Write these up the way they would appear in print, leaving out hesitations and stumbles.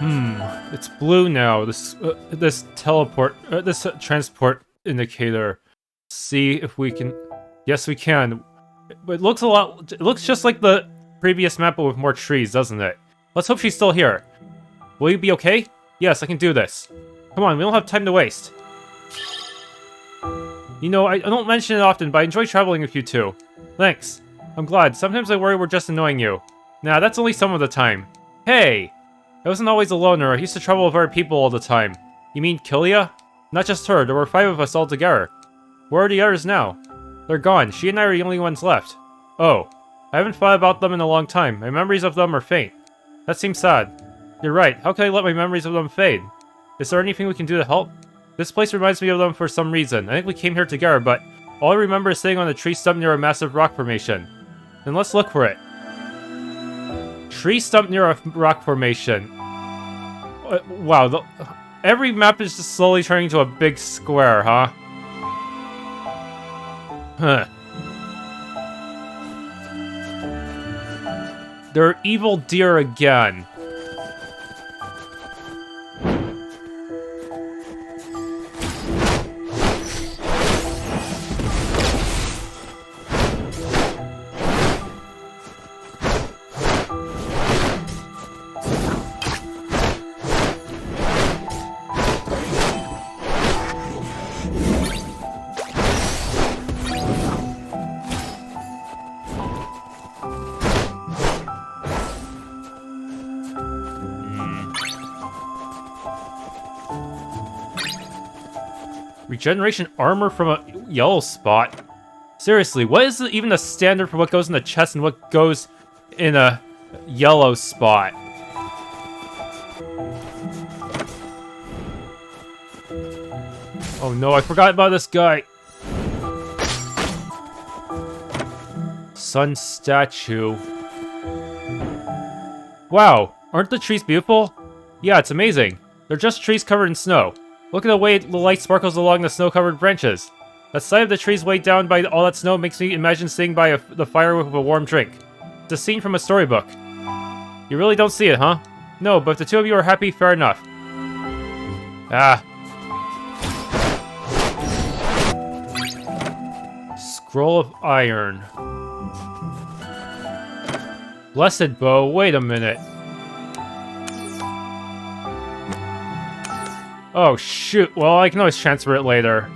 It's blue now. This transport indicator. See if we can. Yes, we can. But it looks just like the previous map, but with more trees, doesn't it? Let's hope she's still here. Will you be okay? Yes, I can do this. Come on, we don't have time to waste. You know, I don't mention it often, but I enjoy traveling with you two. Thanks. I'm glad. Sometimes I worry we're just annoying you. Nah, that's only some of the time. Hey! I wasn't always a loner. I used to travel with other people all the time. You mean Kylia? Not just her. There were 5 of us all together. Where are the others now? They're gone. She and I are the only ones left. Oh. I haven't thought about them in a long time. My memories of them are faint. That seems sad. You're right. How can I let my memories of them fade? Is there anything we can do to help? This place reminds me of them for some reason. I think we came here together, but all I remember is sitting on a tree stump near a massive rock formation. Then let's look for it. Tree stump near a rock formation. Wow, every map is just slowly turning into a big square, huh? Huh. There are evil deer again. Regeneration armor from a yellow spot? Seriously, what is even the standard for what goes in the chest and what goes in a yellow spot? Oh no, I forgot about this guy. Sun statue. Wow, aren't the trees beautiful? Yeah, it's amazing. They're just trees covered in snow. Look at the way the light sparkles along the snow-covered branches. The sight of the trees weighed down by all that snow makes me imagine sitting by the fire with a warm drink. It's a scene from a storybook. You really don't see it, huh? No, but if the two of you are happy, fair enough. Ah. Scroll of Iron. Blessed Bow, wait a minute. Oh shoot, well I can always transfer it later.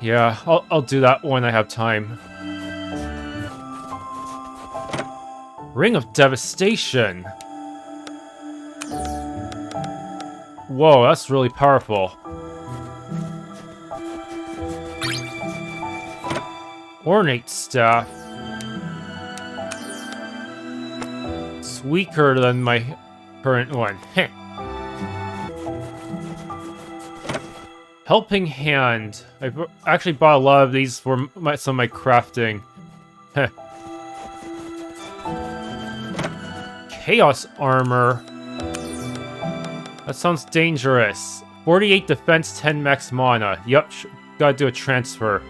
Yeah, I'll do that when I have time. Ring of Devastation. Whoa, that's really powerful. Ornate Staff. It's weaker than my current one. Heh. Helping Hand. I've actually bought a lot of these for some of my crafting. Heh. Chaos Armor. That sounds dangerous. 48 defense, 10 max mana. Yup, gotta do a transfer.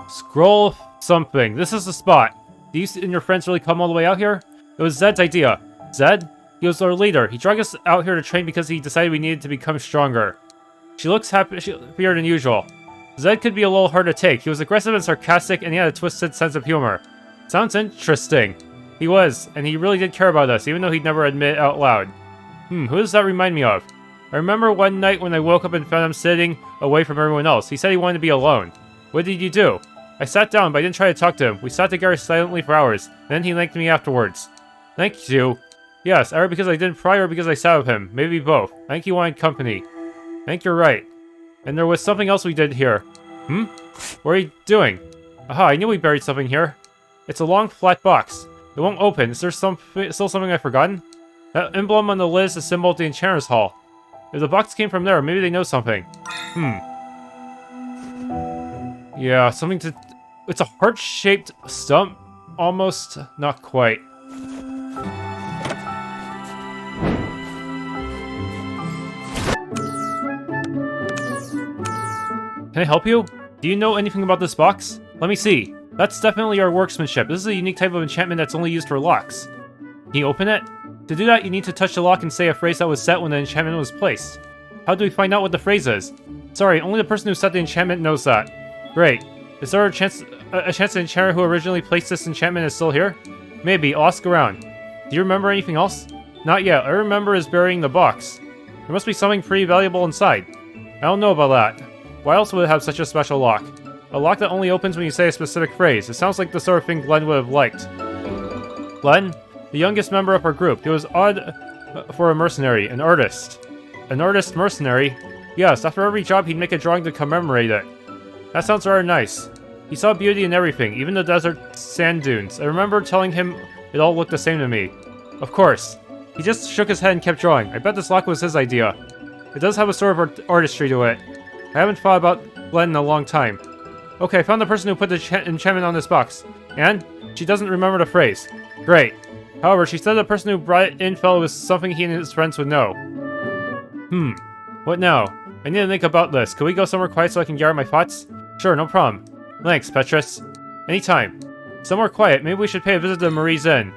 Scroll something. This is the spot. Do you and your friends really come all the way out here? It was Zed's idea. Zed? He was our leader. He dragged us out here to train because he decided we needed to become stronger. She looks happier than usual. Zed could be a little hard to take. He was aggressive and sarcastic, and he had a twisted sense of humor. Sounds interesting. He was, and he really did care about us, even though he'd never admit it out loud. Who does that remind me of? I remember one night when I woke up and found him sitting away from everyone else. He said he wanted to be alone. What did you do? I sat down, but I didn't try to talk to him. We sat together silently for hours, and then he thanked me afterwards. Thank you. Yes, either because I didn't pry or because I sat with him. Maybe both. I think he wanted company. I think you're right. And there was something else we did here. What are you doing? Aha, I knew we buried something here. It's a long, flat box. It won't open. Is there still something I've forgotten? That emblem on the lid is a symbol of the Enchanter's Hall. If the box came from there, maybe they know something. Yeah, something to... It's a heart-shaped stump. Almost, not quite. Can I help you? Do you know anything about this box? Let me see. That's definitely our workmanship. This is a unique type of enchantment that's only used for locks. Can you open it? To do that, you need to touch the lock and say a phrase that was set when the enchantment was placed. How do we find out what the phrase is? Sorry, only the person who set the enchantment knows that. Great. Is there a chance the enchanter who originally placed this enchantment is still here? Maybe. I'll ask around. Do you remember anything else? Not yet. All I remember is burying the box. There must be something pretty valuable inside. I don't know about that. Why else would it have such a special lock? A lock that only opens when you say a specific phrase. It sounds like the sort of thing Glenn would have liked. Glenn? The youngest member of our group. He was odd for a mercenary, an artist. An artist mercenary? Yes, after every job he'd make a drawing to commemorate it. That sounds rather nice. He saw beauty in everything, even the desert sand dunes. I remember telling him it all looked the same to me. Of course. He just shook his head and kept drawing. I bet this lock was his idea. It does have a sort of artistry to it. I haven't thought about Glenn in a long time. Okay, I found the person who put the enchantment on this box. And? She doesn't remember the phrase. Great. However, she said the person who brought it in felt it was something he and his friends would know. What now? I need to think about this. Can we go somewhere quiet so I can gather my thoughts? Sure, no problem. Thanks, Petrus. Anytime. Somewhere quiet. Maybe we should pay a visit to Marie's Inn.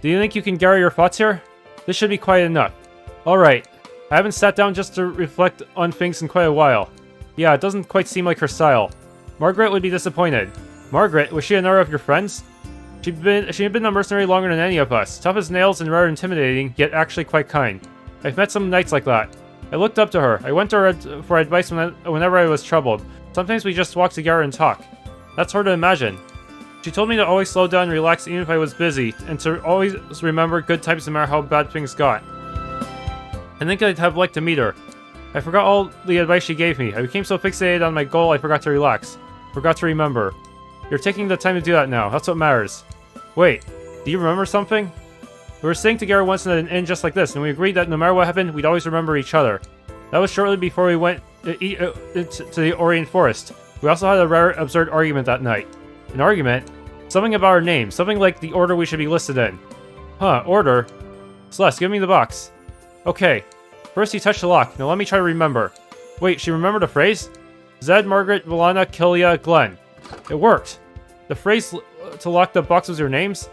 Do you think you can gather your thoughts here? This should be quiet enough. Alright. I haven't sat down just to reflect on things in quite a while. Yeah, it doesn't quite seem like her style. Margaret would be disappointed. Margaret? Was she another of your friends? She had been a mercenary longer than any of us. Tough as nails and rather intimidating, yet actually quite kind. I've met some knights like that. I looked up to her. I went to her for advice whenever I was troubled. Sometimes we just walked together and talked. That's hard to imagine. She told me to always slow down and relax even if I was busy, and to always remember good times no matter how bad things got. I think I'd have liked to meet her. I forgot all the advice she gave me. I became so fixated on my goal I forgot to relax. Forgot to remember. You're taking the time to do that now. That's what matters. Wait, do you remember something? We were staying together once in an inn just like this, and we agreed that no matter what happened, we'd always remember each other. That was shortly before we went to the Aurean Forest. We also had a rather absurd argument that night. An argument? Something about our name. Something like the order we should be listed in. Huh, order? Celeste, give me the box. Okay. First you touch the lock. Now let me try to remember. Wait, she remembered a phrase? Zed, Margaret, Valana, Kylia, Glenn. It worked. The phrase to lock the box was your names?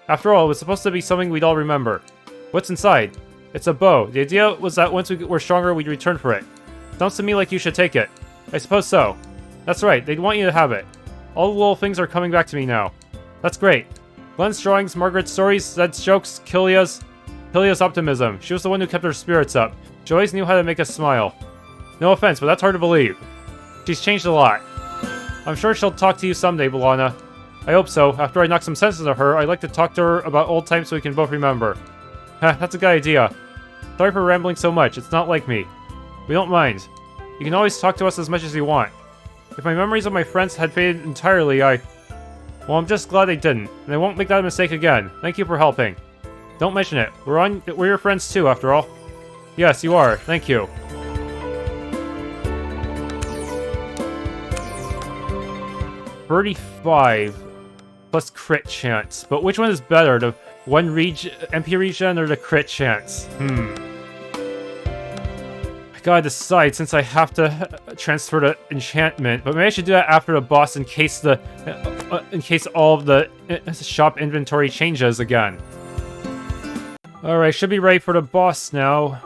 After all, it was supposed to be something we'd all remember. What's inside? It's a bow. The idea was that once we were stronger, we'd return for it. Sounds to me like you should take it. I suppose so. That's right, they'd want you to have it. All the little things are coming back to me now. That's great. Glenn's drawings, Margaret's stories, Zed's jokes, Kylia's optimism. She was the one who kept her spirits up. She always knew how to make us smile. No offense, but that's hard to believe. She's changed a lot. I'm sure she'll talk to you someday, Valana. I hope so. After I knock some sense into her, I'd like to talk to her about old times so we can both remember. Heh, that's a good idea. Sorry for rambling so much. It's not like me. We don't mind. You can always talk to us as much as you want. If my memories of my friends had faded entirely, well, I'm just glad they didn't, and I won't make that mistake again. Thank you for helping. Don't mention it. We're your friends too, after all. Yes, you are. Thank you. $35 plus crit chance. But which one is better? The one MP regen or the crit chance? I gotta decide since I have to transfer the enchantment. But maybe I should do that after the boss in case all of the shop inventory changes again. Alright, should be ready for the boss now.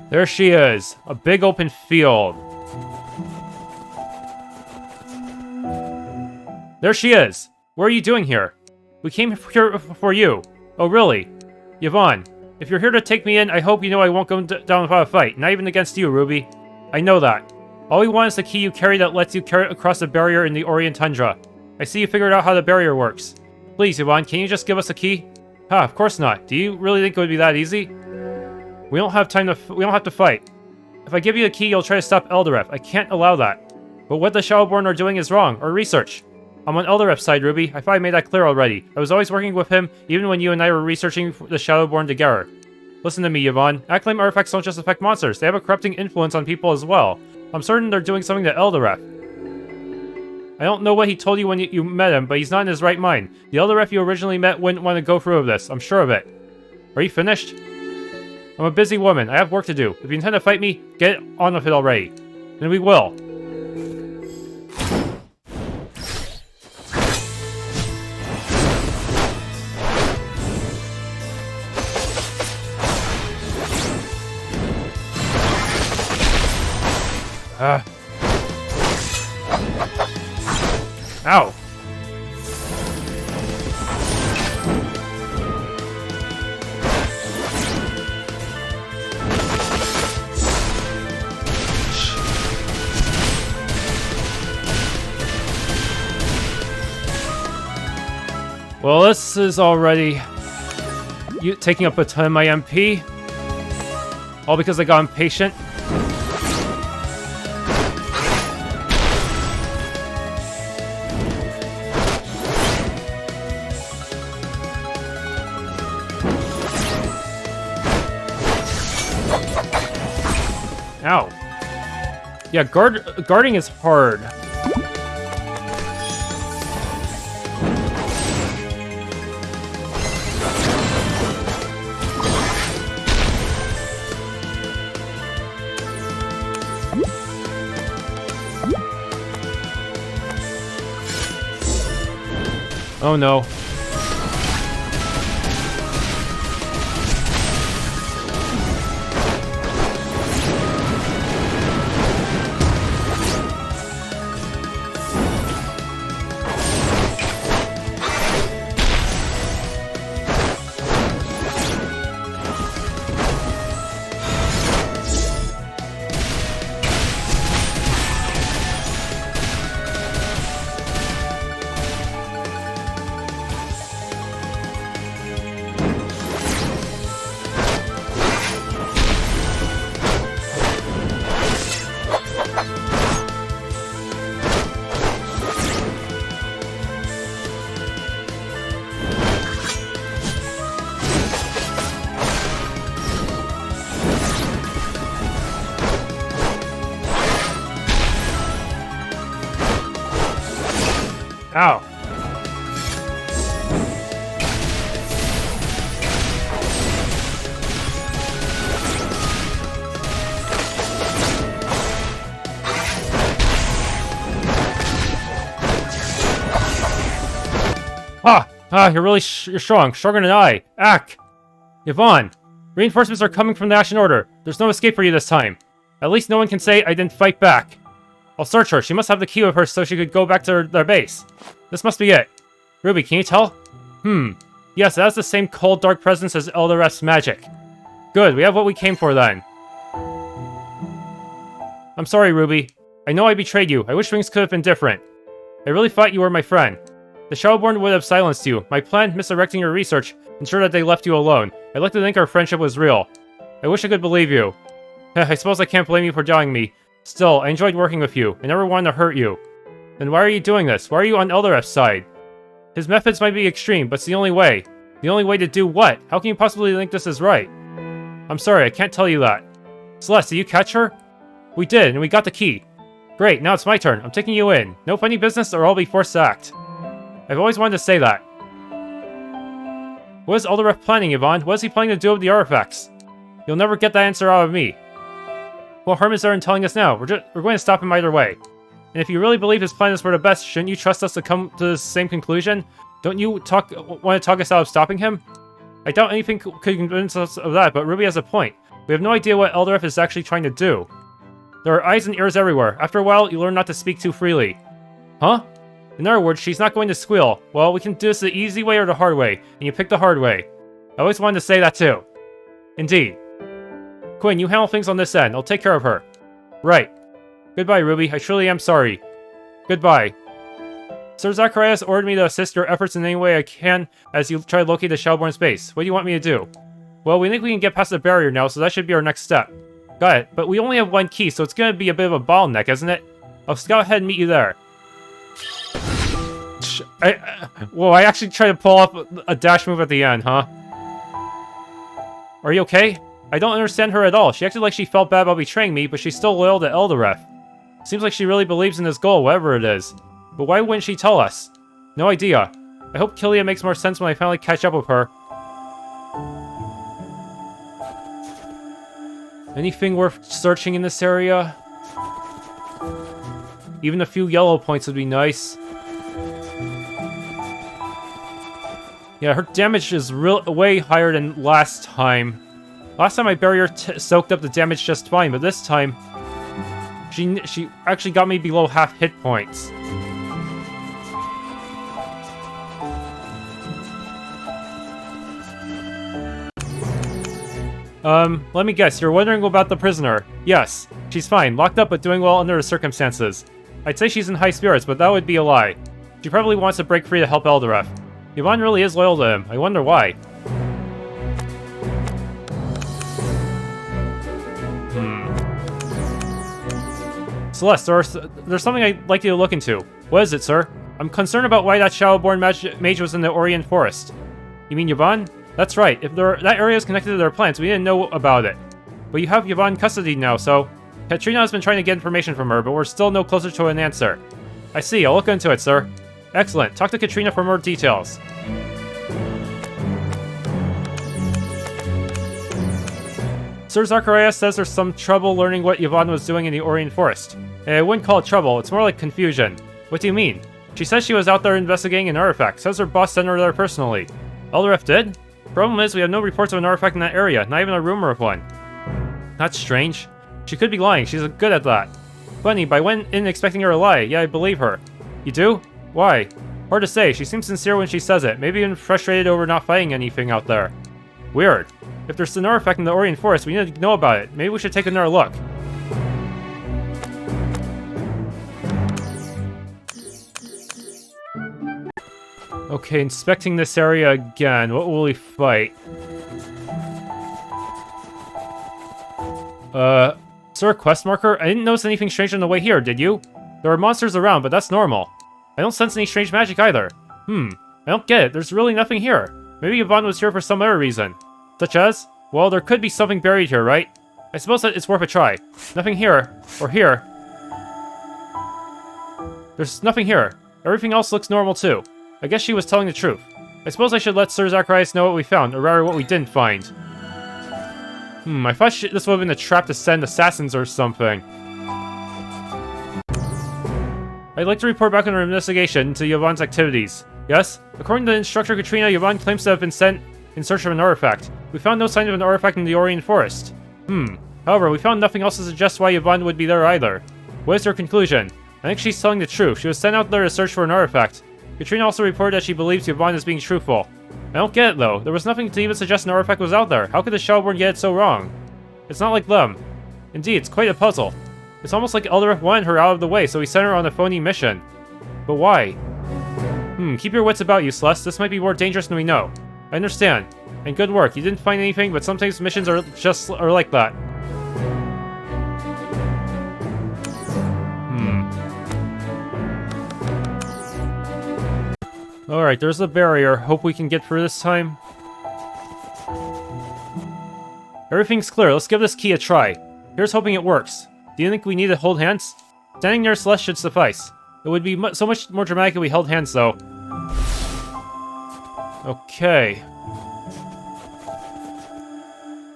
There she is. A big open field. There she is! What are you doing here? We came here for you. Oh, really? Yvonne, if you're here to take me in, I hope you know I won't go down without a fight. Not even against you, Ruby. I know that. All we want is the key you carry that lets you carry across the barrier in the Aurean Tundra. I see you figured out how the barrier works. Please, Yvonne, can you just give us a key? Ha, of course not. Do you really think it would be that easy? We don't have to fight. If I give you a key, you'll try to stop Eldareth. I can't allow that. But what the Shadowborn are doing is wrong. Our research. I'm on Eldareth's side, Ruby. I thought I made that clear already. I was always working with him, even when you and I were researching the Shadowborn together. Listen to me, Yvonne. Acclaim artifacts don't just affect monsters. They have a corrupting influence on people as well. I'm certain they're doing something to Eldareth. I don't know what he told you when you met him, but he's not in his right mind. The Eldareth you originally met wouldn't want to go through with this. I'm sure of it. Are you finished? I'm a busy woman. I have work to do. If you intend to fight me, get on with it already. Then we will. Ow. Well, this is already taking up a ton of my MP. All because I got impatient. Ow. Yeah, guarding is hard. Oh no. Ow. You're strong. Stronger than I. Ack! Yvonne! Reinforcements are coming from the Ashen Order. There's no escape for you this time. At least no one can say I didn't fight back. I'll search her. She must have the key with her so she could go back to their base. This must be it. Ruby, can you tell? Yes, it has the same cold, dark presence as Eldareth's magic. Good, we have what we came for then. I'm sorry, Ruby. I know I betrayed you. I wish things could have been different. I really thought you were my friend. The Shadowborn would have silenced you. My plan, misdirecting your research, ensured that they left you alone. I'd like to think our friendship was real. I wish I could believe you. I suppose I can't blame you for doubting me. Still, I enjoyed working with you. I never wanted to hurt you. Then why are you doing this? Why are you on Eldareth's side? His methods might be extreme, but it's the only way. The only way to do what? How can you possibly think this is right? I'm sorry, I can't tell you that. Celeste, did you catch her? We did, and we got the key. Great, now it's my turn. I'm taking you in. No funny business or I'll be forced to act. I've always wanted to say that. What is Eldareth planning, Yvonne? What is he planning to do with the artifacts? You'll never get that answer out of me. What harm is there in telling us now? We're going to stop him either way. And if you really believe his plan is for the best, shouldn't you trust us to come to the same conclusion? Don't you want to talk us out of stopping him? I doubt anything could convince us of that, but Ruby has a point. We have no idea what Eldareth is actually trying to do. There are eyes and ears everywhere. After a while, you learn not to speak too freely. Huh? In other words, she's not going to squeal. Well, we can do this the easy way or the hard way, and you pick the hard way. I always wanted to say that too. Indeed. Quinn, you handle things on this end. I'll take care of her. Right. Goodbye, Ruby. I truly am sorry. Goodbye. Sir Zacharias ordered me to assist your efforts in any way I can as you try to locate the Shadowborn's base. What do you want me to do? Well, we think we can get past the barrier now, so that should be our next step. Got it, but we only have one key, so it's gonna be a bit of a bottleneck, isn't it? I'll scout ahead and meet you there. I actually tried to pull up a dash move at the end, huh? Are you okay? I don't understand her at all. She acted like she felt bad about betraying me, but she's still loyal to Eldareth. Seems like she really believes in his goal, whatever it is. But why wouldn't she tell us? No idea. I hope Kylia makes more sense when I finally catch up with her. Anything worth searching in this area? Even a few yellow points would be nice. Yeah, her damage is way higher than last time. Last time my barrier soaked up the damage just fine, but this time she actually got me below half hit points. Let me guess, you're wondering about the prisoner. Yes, she's fine, locked up but doing well under the circumstances. I'd say she's in high spirits, but that would be a lie. She probably wants to break free to help Eldareth. Yvonne really is loyal to him. I wonder why. Celeste, there's something I'd like you to look into. What is it, sir? I'm concerned about why that Shadowborn mage was in the Aurean Forest. You mean Yvonne? That's right. If that area is connected to their plants, we didn't know about it. But you have Yvonne custody now, so... Katrina has been trying to get information from her, but we're still no closer to an answer. I see. I'll look into it, sir. Excellent. Talk to Katrina for more details. Sir Zacharias says there's some trouble learning what Yvonne was doing in the Aurean Forest. I wouldn't call it trouble, it's more like confusion. What do you mean? She says she was out there investigating an artifact, says her boss sent her there personally. Eldareth did? Problem is, we have no reports of an artifact in that area, not even a rumor of one. That's strange. She could be lying, she's good at that. Funny, but I went in expecting her to lie, yeah, I believe her. You do? Why? Hard to say, she seems sincere when she says it, maybe even frustrated over not finding anything out there. Weird. If there's an artifact in the Aurean Forest, we need to know about it. Maybe we should take another look. Okay, inspecting this area again. What will we fight? Sir, quest marker? I didn't notice anything strange on the way here, did you? There are monsters around, but that's normal. I don't sense any strange magic either. I don't get it. There's really nothing here. Maybe Yvonne was here for some other reason. Such as? Well, there could be something buried here, right? I suppose that it's worth a try. Nothing here. Or here. There's nothing here. Everything else looks normal too. I guess she was telling the truth. I suppose I should let Sir Zacharias know what we found, or rather what we didn't find. I thought this would have been a trap to send assassins or something. I'd like to report back on our investigation into Yvonne's activities. Yes? According to the instructor Katrina, Yvonne claims to have been sent in search of an artifact. We found no sign of an artifact in the Aurean Forest. However, we found nothing else to suggest why Yvonne would be there either. What is your conclusion? I think she's telling the truth. She was sent out there to search for an artifact. Katrina also reported that she believes Yvonne is being truthful. I don't get it though. There was nothing to even suggest an artifact was out there. How could the Shadowborn get it so wrong? It's not like them. Indeed, it's quite a puzzle. It's almost like Eldareth wanted her out of the way, so he sent her on a phony mission. But why? Keep your wits about you, Celeste. This might be more dangerous than we know. I understand. And good work. You didn't find anything, but sometimes missions are like that. Alright, there's a barrier. Hope we can get through this time. Everything's clear. Let's give this key a try. Here's hoping it works. Do you think we need to hold hands? Standing near Celeste should suffice. It would be so much more dramatic if we held hands, though. Okay.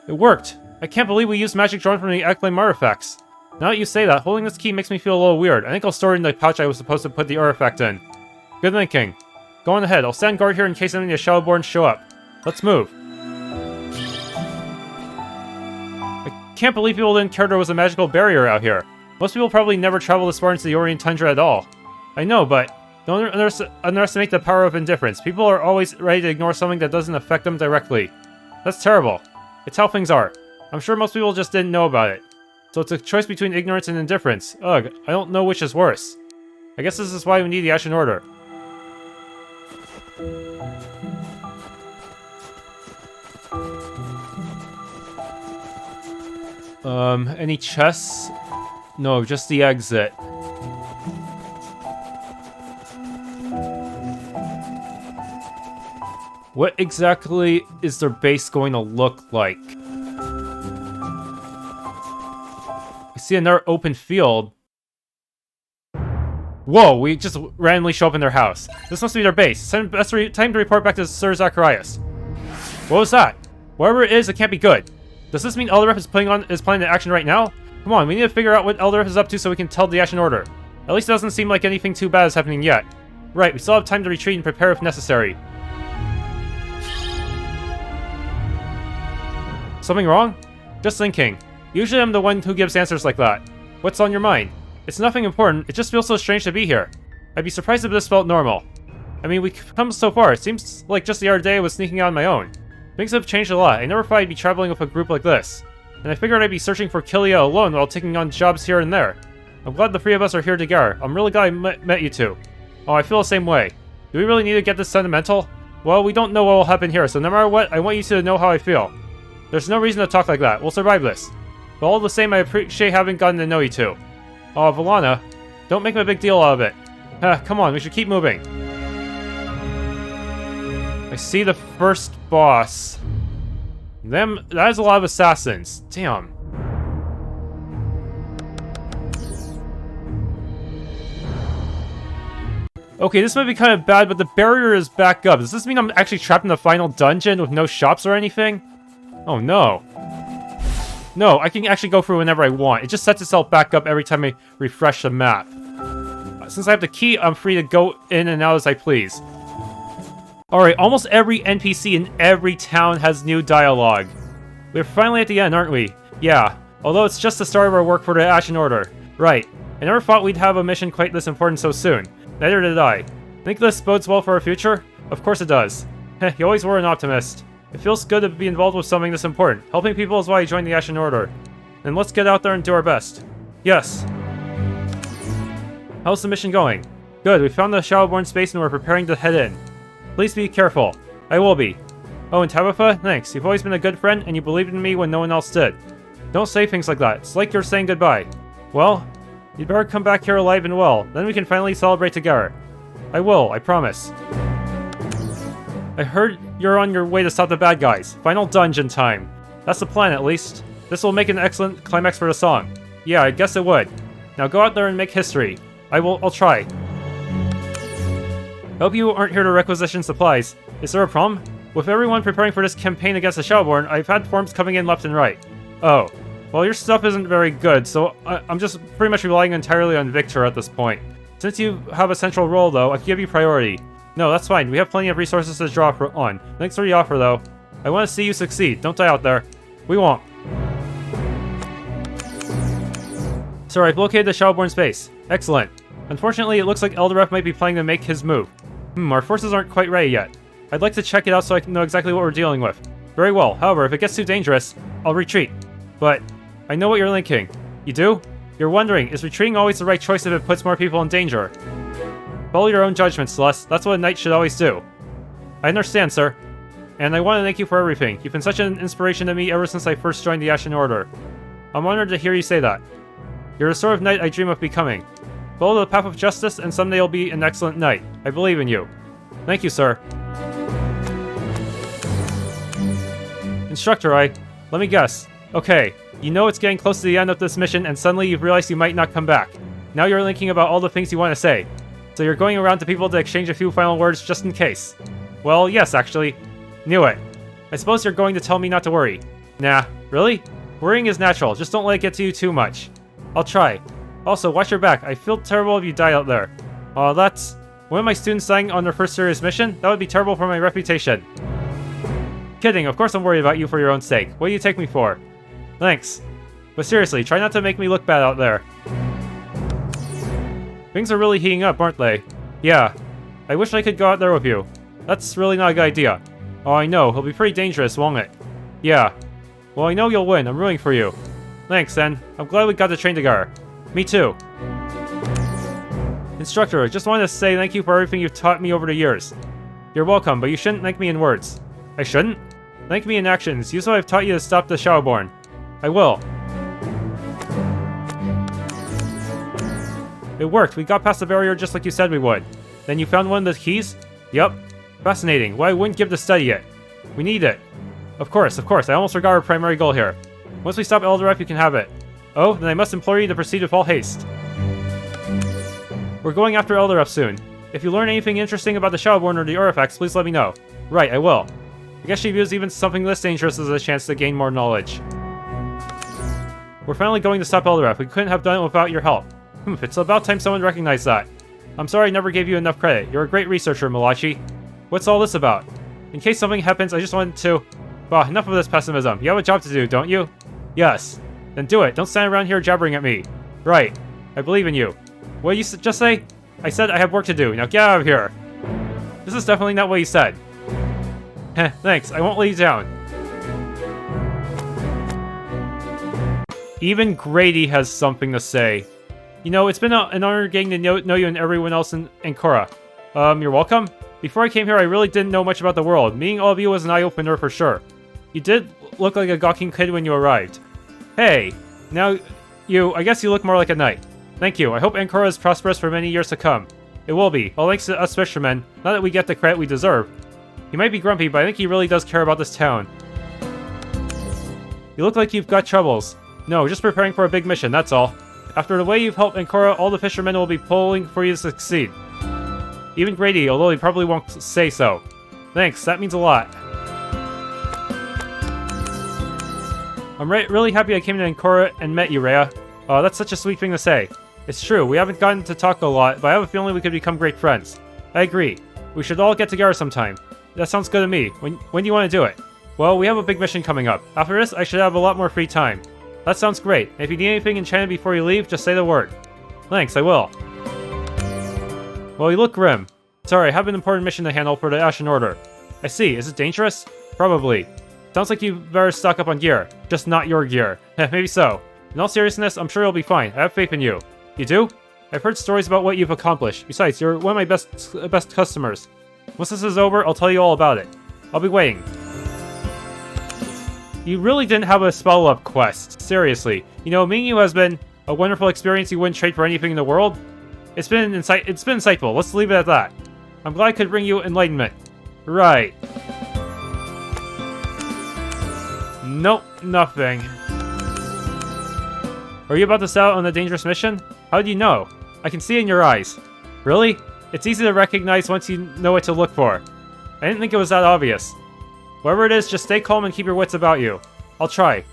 It worked! I can't believe we used magic drawn from the acclaimed artifacts. Now that you say that, holding this key makes me feel a little weird. I think I'll store it in the pouch I was supposed to put the artifact in. Good thinking. Go on ahead. I'll stand guard here in case any of the Shadowborn show up. Let's move. I can't believe people didn't care there was a magical barrier out here. Most people probably never travel this far into the Aurean Tundra at all. I know, but don't underestimate the power of indifference. People are always ready to ignore something that doesn't affect them directly. That's terrible. It's how things are. I'm sure most people just didn't know about it. So it's a choice between ignorance and indifference. Ugh, I don't know which is worse. I guess this is why we need the Ashen Order. Any chests? No, just the exit. What exactly is their base going to look like? I see another open field. Whoa, we just randomly show up in their house. This must be their base. Time to report back to Sir Zacharias. What was that? Whatever it is, it can't be good. Does this mean Eldareth is planning the action right now? Come on, we need to figure out what Eldareth is up to so we can tell the Ashen Order. At least it doesn't seem like anything too bad is happening yet. Right, we still have time to retreat and prepare if necessary. Something wrong? Just thinking. Usually I'm the one who gives answers like that. What's on your mind? It's nothing important, it just feels so strange to be here. I'd be surprised if this felt normal. I mean, we've come so far, it seems like just the other day I was sneaking out on my own. Things have changed a lot, I never thought I'd be traveling with a group like this. And I figured I'd be searching for Kylia alone while taking on jobs here and there. I'm glad the three of us are here together, I'm really glad I met you two. Oh, I feel the same way. Do we really need to get this sentimental? Well, we don't know what will happen here, so no matter what, I want you to know how I feel. There's no reason to talk like that, we'll survive this. But all the same, I appreciate having gotten to know you two. Oh, Valana, don't make a big deal out of it. Come on, we should keep moving. I see the first boss. That is a lot of assassins. Damn. Okay, this might be kind of bad, but the barrier is back up. Does this mean I'm actually trapped in the final dungeon with no shops or anything? Oh no. No, I can actually go through whenever I want. It just sets itself back up every time I refresh the map. Since I have the key, I'm free to go in and out as I please. Alright, almost every NPC in every town has new dialogue. We're finally at the end, aren't we? Yeah, although it's just the start of our work for the Ashen Order. Right, I never thought we'd have a mission quite this important so soon. Neither did I. Think this bodes well for our future? Of course it does. You always were an optimist. It feels good to be involved with something this important. Helping people is why I joined the Ashen Order. Then let's get out there and do our best. Yes. How's the mission going? Good, we found the Shadowborn space and we're preparing to head in. Please be careful. I will be. Oh, and Tabitha, thanks. You've always been a good friend and you believed in me when no one else did. Don't say things like that. It's like you're saying goodbye. Well, you'd better come back here alive and well. Then we can finally celebrate together. I will, I promise. I heard you're on your way to stop the bad guys. Final dungeon time. That's the plan, at least. This will make an excellent climax for the song. Yeah, I guess it would. Now go out there and make history. I'll try. Hope you aren't here to requisition supplies. Is there a problem? With everyone preparing for this campaign against the Shadowborn, I've had forms coming in left and right. Oh. Well, your stuff isn't very good, so I'm just pretty much relying entirely on Victor at this point. Since you have a central role, though, I can give you priority. No, that's fine. We have plenty of resources to draw on. Thanks for the offer, though. I want to see you succeed. Don't die out there. We won't. Sir, I've located the Shadowborn space. Excellent. Unfortunately, it looks like Eldareth might be planning to make his move. Our forces aren't quite ready yet. I'd like to check it out so I can know exactly what we're dealing with. Very well. However, if it gets too dangerous, I'll retreat. But I know what you're thinking. You do? You're wondering, is retreating always the right choice if it puts more people in danger? Follow your own judgment, Celeste. That's what a knight should always do. I understand, sir. And I want to thank you for everything. You've been such an inspiration to me ever since I first joined the Ashen Order. I'm honored to hear you say that. You're the sort of knight I dream of becoming. Follow the path of justice, and someday you'll be an excellent knight. I believe in you. Thank you, sir. Instructor, let me guess. Okay, you know it's getting close to the end of this mission, and suddenly you've realized you might not come back. Now you're thinking about all the things you want to say. So you're going around to people to exchange a few final words just in case. Well, yes, actually. Knew it. I suppose you're going to tell me not to worry. Nah, really? Worrying is natural, just don't let it get to you too much. I'll try. Also, watch your back. I feel terrible if you die out there. That's... One of my students dying on their first serious mission? That would be terrible for my reputation. Kidding, of course I'm worried about you for your own sake. What do you take me for? Thanks. But seriously, try not to make me look bad out there. Things are really heating up, aren't they? Yeah. I wish I could go out there with you. That's really not a good idea. Oh, I know. It'll be pretty dangerous, won't it? Yeah. Well, I know you'll win. I'm rooting for you. Thanks, then. I'm glad we got to train together. Me too. Instructor, I just wanted to say thank you for everything you've taught me over the years. You're welcome, but you shouldn't thank me in words. I shouldn't? Thank me in actions. Use what I've taught you to stop the Shadowborn. I will. It worked. We got past the barrier just like you said we would. Then you found one of the keys? Yup. Fascinating. Why I wouldn't give to study it. We need it. Of course. I almost forgot our primary goal here. Once we stop Eldareth, you can have it. Oh, then I must implore you to proceed with all haste. We're going after Eldareth soon. If you learn anything interesting about the Shadowborn or the artifacts, please let me know. Right, I will. I guess she views even something this dangerous as a chance to gain more knowledge. We're finally going to stop Eldareth. We couldn't have done it without your help. It's about time someone recognized that. I'm sorry I never gave you enough credit. You're a great researcher, Malachi. What's all this about? In case something happens, I just wanted to... Bah, enough of this pessimism. You have a job to do, don't you? Yes. Then do it. Don't stand around here jabbering at me. Right. I believe in you. What did you just say? I said I have work to do. Now get out of here. This is definitely not what you said. Heh, thanks. I won't let you down. Even Grady has something to say. You know, it's been an honor getting to know you and everyone else in Ankara. You're welcome? Before I came here, I really didn't know much about the world. Meeting all of you was an eye-opener for sure. You did look like a gawking kid when you arrived. Hey, now I guess you look more like a knight. Thank you. I hope Ankara is prosperous for many years to come. It will be, all thanks to us fishermen, now that we get the credit we deserve. He might be grumpy, but I think he really does care about this town. You look like you've got troubles. No, just preparing for a big mission, that's all. After the way you've helped Ankara, all the fishermen will be pulling for you to succeed. Even Grady, although he probably won't say so. Thanks, that means a lot. I'm really happy I came to Ankara and met you, Rhea. Oh, that's such a sweet thing to say. It's true, we haven't gotten to talk a lot, but I have a feeling we could become great friends. I agree. We should all get together sometime. That sounds good to me. When do you want to do it? Well, we have a big mission coming up. After this, I should have a lot more free time. That sounds great. If you need anything enchanted before you leave, just say the word. Thanks, I will. Well, you look grim. Sorry, I have an important mission to handle for the Ashen Order. I see. Is it dangerous? Probably. Sounds like you better stock up on gear. Just not your gear. Maybe so. In all seriousness, I'm sure you'll be fine. I have faith in you. You do? I've heard stories about what you've accomplished. Besides, you're one of my best customers. Once this is over, I'll tell you all about it. I'll be waiting. You really didn't have a follow-up quest. Seriously. You know, meeting you has been a wonderful experience you wouldn't trade for anything in the world. It's been insightful. Let's leave it at that. I'm glad I could bring you enlightenment. Right. Nope, nothing. Are you about to set out on a dangerous mission? How do you know? I can see it in your eyes. Really? It's easy to recognize once you know what to look for. I didn't think it was that obvious. Whatever it is, just stay calm and keep your wits about you. I'll try.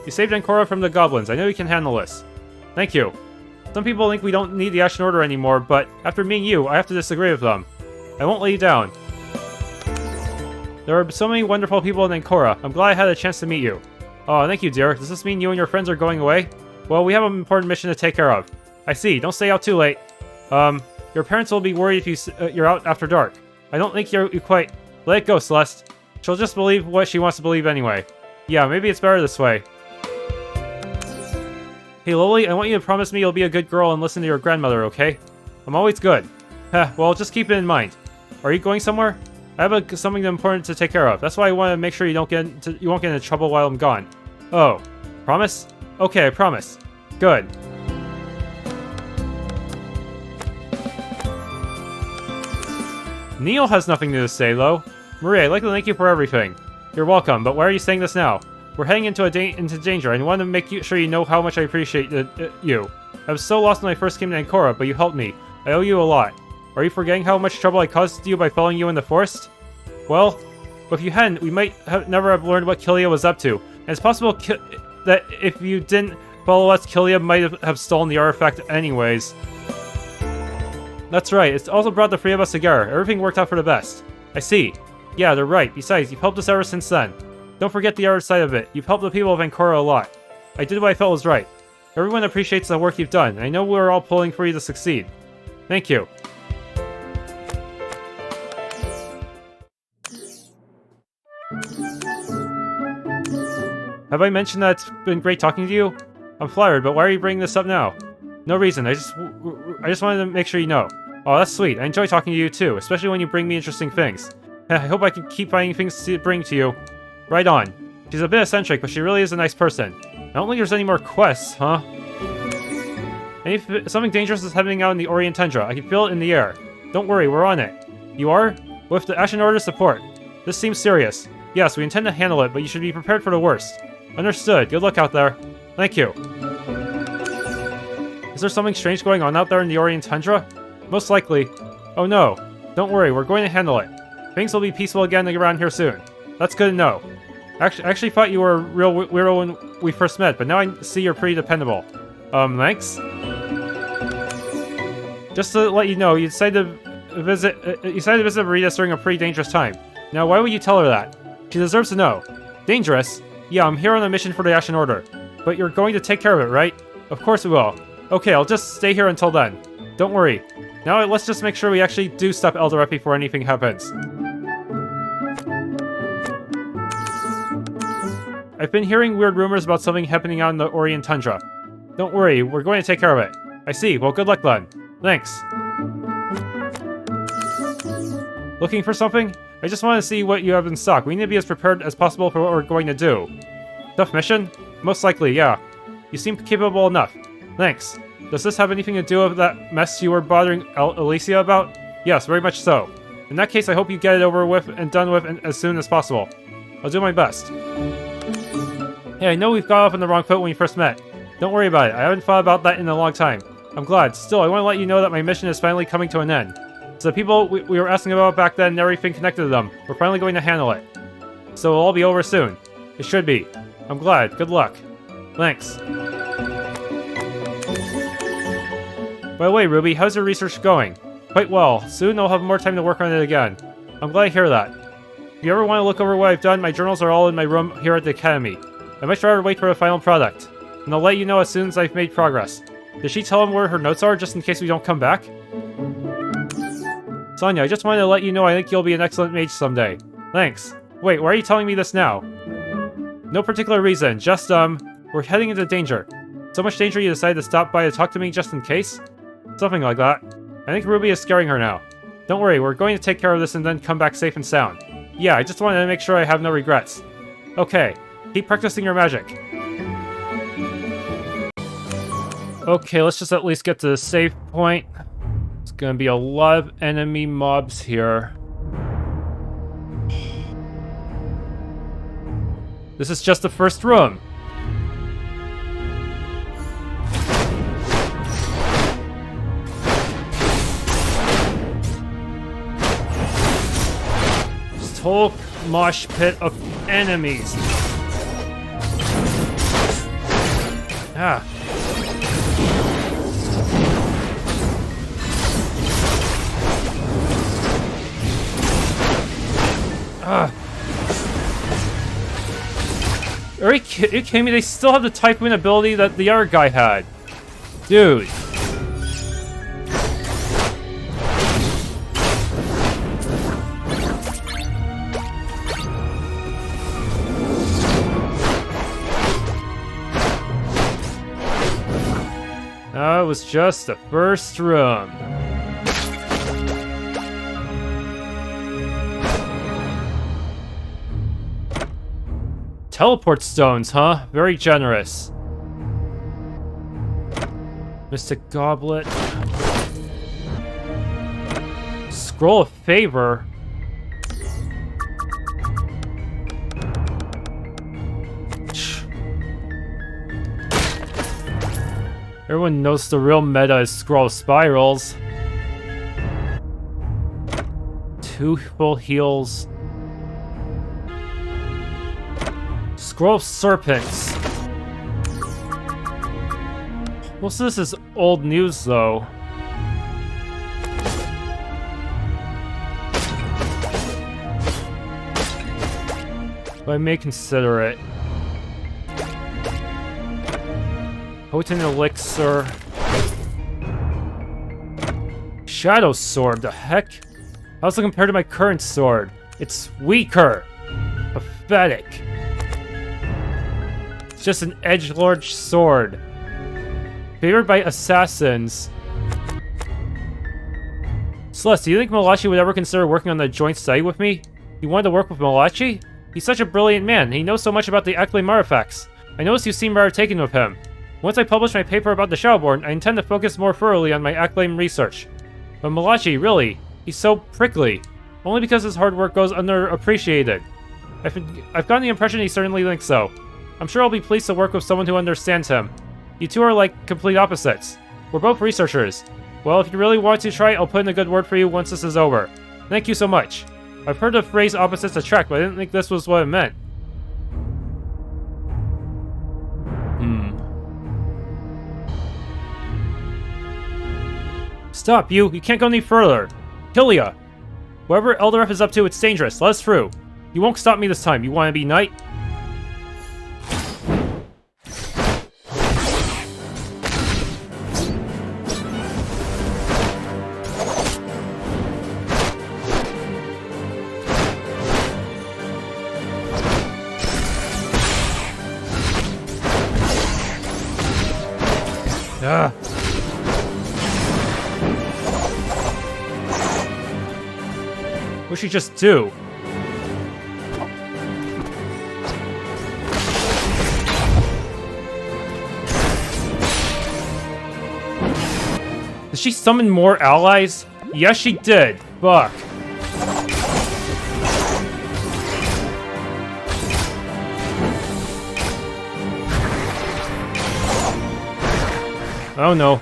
You saved Ankara from the goblins. I know you can handle this. Thank you. Some people think we don't need the Ashen Order anymore, but after meeting you, I have to disagree with them. I won't let you down. There are so many wonderful people in Ankara. I'm glad I had a chance to meet you. Oh, thank you, dear. Does this mean you and your friends are going away? Well, we have an important mission to take care of. I see. Don't stay out too late. Your parents will be worried if you're out after dark. I don't think you quite... Let it go, Celeste. She'll just believe what she wants to believe anyway. Yeah, maybe it's better this way. Hey, Lily, I want you to promise me you'll be a good girl and listen to your grandmother, okay? I'm always good. Well, just keep it in mind. Are you going somewhere? I have something important to take care of. That's why I want to make sure you won't get into trouble while I'm gone. Oh, promise? Okay, I promise. Good. Neil has nothing to say, though. Maria, I'd like to thank you for everything. You're welcome, but why are you saying this now? We're heading into danger, and I want to make sure you know how much I appreciate you. I was so lost when I first came to Ankara, but you helped me. I owe you a lot. Are you forgetting how much trouble I caused you by following you in the forest? Well, if you hadn't, we might never have learned what Kylia was up to. And it's possible that if you didn't follow us, Kylia might have stolen the artifact anyways. That's right, it's also brought the three of us together. Everything worked out for the best. I see. Yeah, they're right. Besides, you've helped us ever since then. Don't forget the other side of it. You've helped the people of Ankara a lot. I did what I felt was right. Everyone appreciates the work you've done, and I know we're all pulling for you to succeed. Thank you. Have I mentioned that it's been great talking to you? I'm flattered, but why are you bringing this up now? No reason, I just wanted to make sure you know. Oh, that's sweet. I enjoy talking to you too, especially when you bring me interesting things. I hope I can keep finding things to bring to you. Right on. She's a bit eccentric, but she really is a nice person. I don't think there's any more quests, huh? Something dangerous is happening out in the Aurean Tundra. I can feel it in the air. Don't worry, we're on it. You are? With the Ashen Order support. This seems serious. Yes, we intend to handle it, but you should be prepared for the worst. Understood. Good luck out there. Thank you. Is there something strange going on out there in the Aurean Tundra? Most likely. Oh no. Don't worry, we're going to handle it. Things will be peaceful again around here soon. That's good to know. I actually thought you were a real weirdo we first met, but now I see you're pretty dependable. Thanks? Just to let you know, you decided to visit Radiance during a pretty dangerous time. Now, why would you tell her that? She deserves to know. Dangerous? Yeah, I'm here on a mission for the Ashen Order. But you're going to take care of it, right? Of course we will. Okay, I'll just stay here until then. Don't worry. Now let's just make sure we actually do stop Eldareth before anything happens. I've been hearing weird rumors about something happening out in the Aurean tundra. Don't worry, we're going to take care of it. I see. Well, good luck then. Thanks. Looking for something? I just want to see what you have in stock. We need to be as prepared as possible for what we're going to do. Tough mission? Most likely, yeah. You seem capable enough. Thanks. Does this have anything to do with that mess you were bothering Alicia about? Yes, very much so. In that case, I hope you get it over with and done with as soon as possible. I'll do my best. Hey, I know we've got off on the wrong foot when we first met. Don't worry about it. I haven't thought about that in a long time. I'm glad. Still, I want to let you know that my mission is finally coming to an end. So the people we were asking about back then and everything connected to them, we're finally going to handle it. So it'll all be over soon. It should be. I'm glad. Good luck. Thanks. By the way, Ruby, how's your research going? Quite well. Soon I'll have more time to work on it again. I'm glad to hear that. If you ever want to look over what I've done, my journals are all in my room here at the Academy. I'd much rather wait for the final product. And I'll let you know as soon as I've made progress. Did she tell him where her notes are, just in case we don't come back? Sonia, I just wanted to let you know I think you'll be an excellent mage someday. Thanks. Wait, why are you telling me this now? No particular reason, just, we're heading into danger. So much danger you decided to stop by to talk to me just in case? Something like that. I think Ruby is scaring her now. Don't worry, we're going to take care of this and then come back safe and sound. Yeah, I just wanted to make sure I have no regrets. Okay, keep practicing your magic. Okay, let's just at least get to the save point. There's gonna be a lot of enemy mobs here. This is just the first room. This whole mosh pit of enemies. Ah. Are you kidding me? They still have the Typhoon ability that the other guy had. Dude. That was just the first room. Teleport stones, huh? Very generous. Mystic Goblet. Scroll of Favor. Everyone knows the real meta is Scroll of Spirals. 2 full heals. Scroll of Serpents. Most of this is old news, though. But I may consider it. Potent Elixir. Shadow Sword, the heck? How's it compared to my current sword? It's weaker. Pathetic. It's just an edgelord sword. Favored by assassins. Celeste, do you think Malachi would ever consider working on the joint study with me? You wanted to work with Malachi? He's such a brilliant man. He knows so much about the Acclaim artifacts. I noticed you seem rather taken with him. Once I publish my paper about the Shadowborn, I intend to focus more thoroughly on my Acclaim research. But Malachi, really? He's so prickly. Only because his hard work goes underappreciated. I've gotten the impression he certainly thinks so. I'm sure I'll be pleased to work with someone who understands him. You two are like complete opposites. We're both researchers. Well, if you really want to try, I'll put in a good word for you once this is over. Thank you so much. I've heard the phrase opposites attract, but I didn't think this was what it meant. Stop, you! You can't go any further! Kylia! Whatever Eldareth is up to, it's dangerous. Let us through. You won't stop me this time. You want to be knight? Ah. What should she just do? Did she summon more allies? Yes, she did. Fuck. Oh no.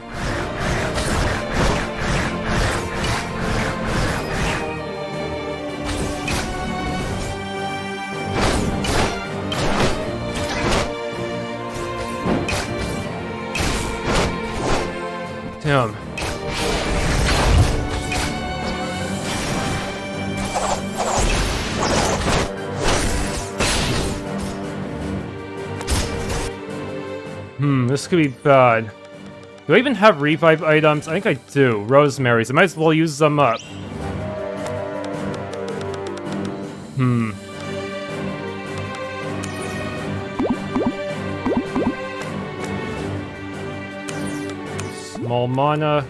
Damn. This could be bad. Do I even have revive items? I think I do. Rosemary's. I might as well use them up. Small mana.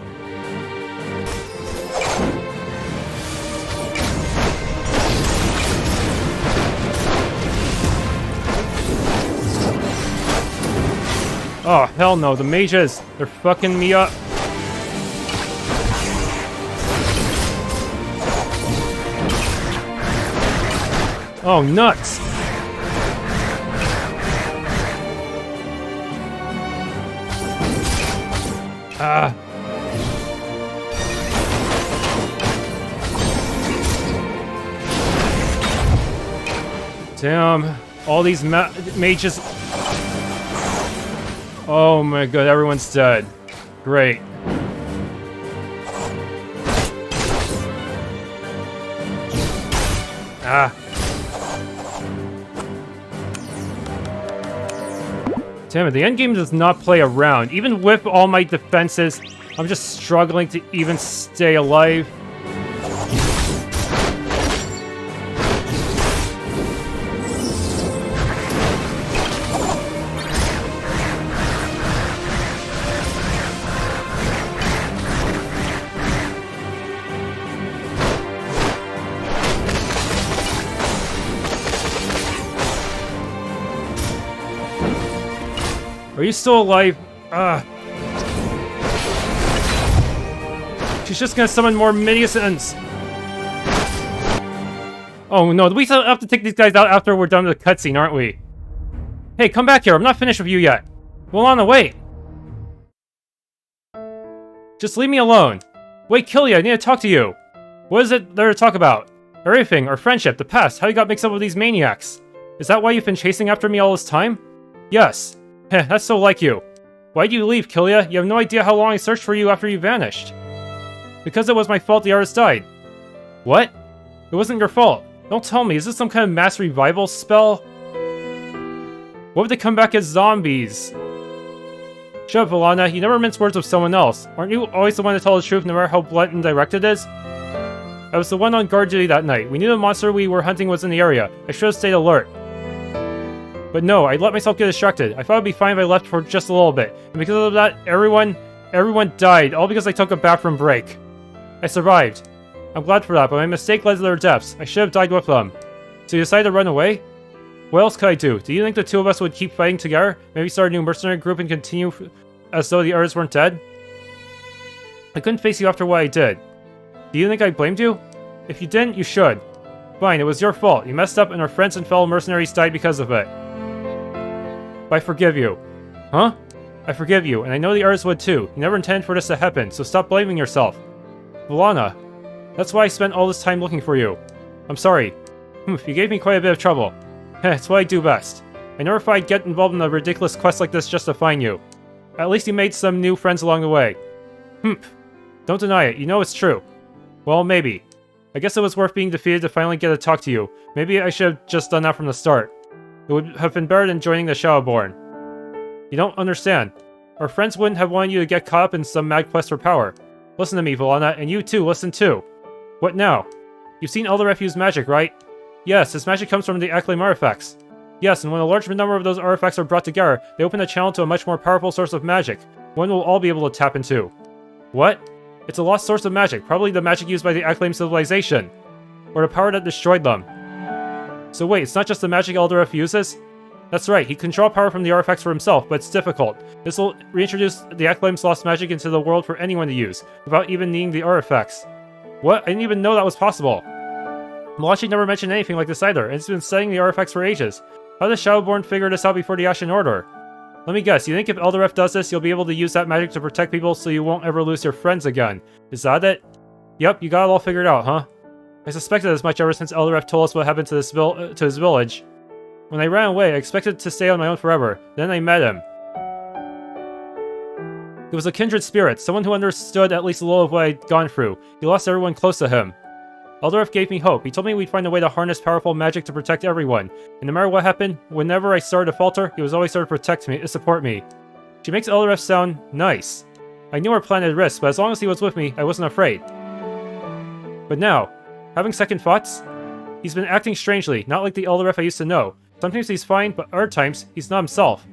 Oh, hell no, the mages! They're fucking me up! Oh, nuts! Ah. Damn, all these mages... Oh my god, everyone's dead. Great. Ah. Damn it, the endgame does not play around. Even with all my defenses, I'm just struggling to even stay alive. Are you still alive? She's just gonna summon more minions. Oh no, we still have to take these guys out after we're done with the cutscene, aren't we? Hey, come back here. I'm not finished with you yet. Valana, wait. Just leave me alone. Wait, Kylia, I need to talk to you. What is it there to talk about? Everything, our friendship, the past, how you got mixed up with these maniacs. Is that why you've been chasing after me all this time? Yes. Heh, that's so like you. Why'd you leave, Kylia? You have no idea how long I searched for you after you vanished. Because it was my fault the artist died. What? It wasn't your fault. Don't tell me, is this some kind of mass revival spell? What if they come back as zombies? Shut up, Valana, you never mince words with someone else. Aren't you always the one to tell the truth no matter how blunt and direct it is? I was the one on guard duty that night. We knew the monster we were hunting was in the area. I should have stayed alert. But no, I let myself get distracted. I thought it'd be fine if I left for just a little bit. And because of that, everyone died, all because I took a bathroom break. I survived. I'm glad for that, but my mistake led to their deaths. I should have died with them. So you decided to run away? What else could I do? Do you think the two of us would keep fighting together? Maybe start a new mercenary group and continue as though the others weren't dead? I couldn't face you after what I did. Do you think I blamed you? If you didn't, you should. Fine, it was your fault. You messed up and our friends and fellow mercenaries died because of it. But I forgive you. Huh? I forgive you, and I know the others would too. You never intended for this to happen, so stop blaming yourself. Valana. That's why I spent all this time looking for you. I'm sorry. You gave me quite a bit of trouble. It's what I do best. I never thought I'd get involved in a ridiculous quest like this just to find you. At least you made some new friends along the way. Don't deny it, you know it's true. Well, maybe. I guess it was worth being defeated to finally get to talk to you. Maybe I should have just done that from the start. It would have been better than joining the Shadowborn. You don't understand. Our friends wouldn't have wanted you to get caught up in some mad quest for power. Listen to me, Valana, and you too, listen too. What now? You've seen Eldareth use magic, right? Yes, this magic comes from the Acclaim artifacts. Yes, and when a large number of those artifacts are brought together, they open a channel to a much more powerful source of magic. One we'll all be able to tap into. What? It's a lost source of magic, probably the magic used by the Acclaim civilization. Or the power that destroyed them. So wait, it's not just the magic Eldareth uses? That's right, he can draw power from the artifacts for himself, but it's difficult. This will reintroduce the Acclaim's lost magic into the world for anyone to use, without even needing the artifacts. What? I didn't even know that was possible. Malachi never mentioned anything like this either, and it's been studying the artifacts for ages. How did Shadowborn figure this out before the Ashen Order? Let me guess, you think if Eldareth does this, you'll be able to use that magic to protect people so you won't ever lose your friends again. Is that it? Yep, you got it all figured out, huh? I suspected as much ever since Eldareth told us what happened to his village. When I ran away, I expected to stay on my own forever. Then I met him. He was a kindred spirit, someone who understood at least a little of what I'd gone through. He lost everyone close to him. Eldareth gave me hope. He told me we'd find a way to harness powerful magic to protect everyone. And no matter what happened, whenever I started to falter, he was always there to protect me, to support me. She makes Eldareth sound nice. I knew our plan had risks, but as long as he was with me, I wasn't afraid. But now, having second thoughts? He's been acting strangely, not like the Eldareth I used to know. Sometimes he's fine, but other times, he's not himself.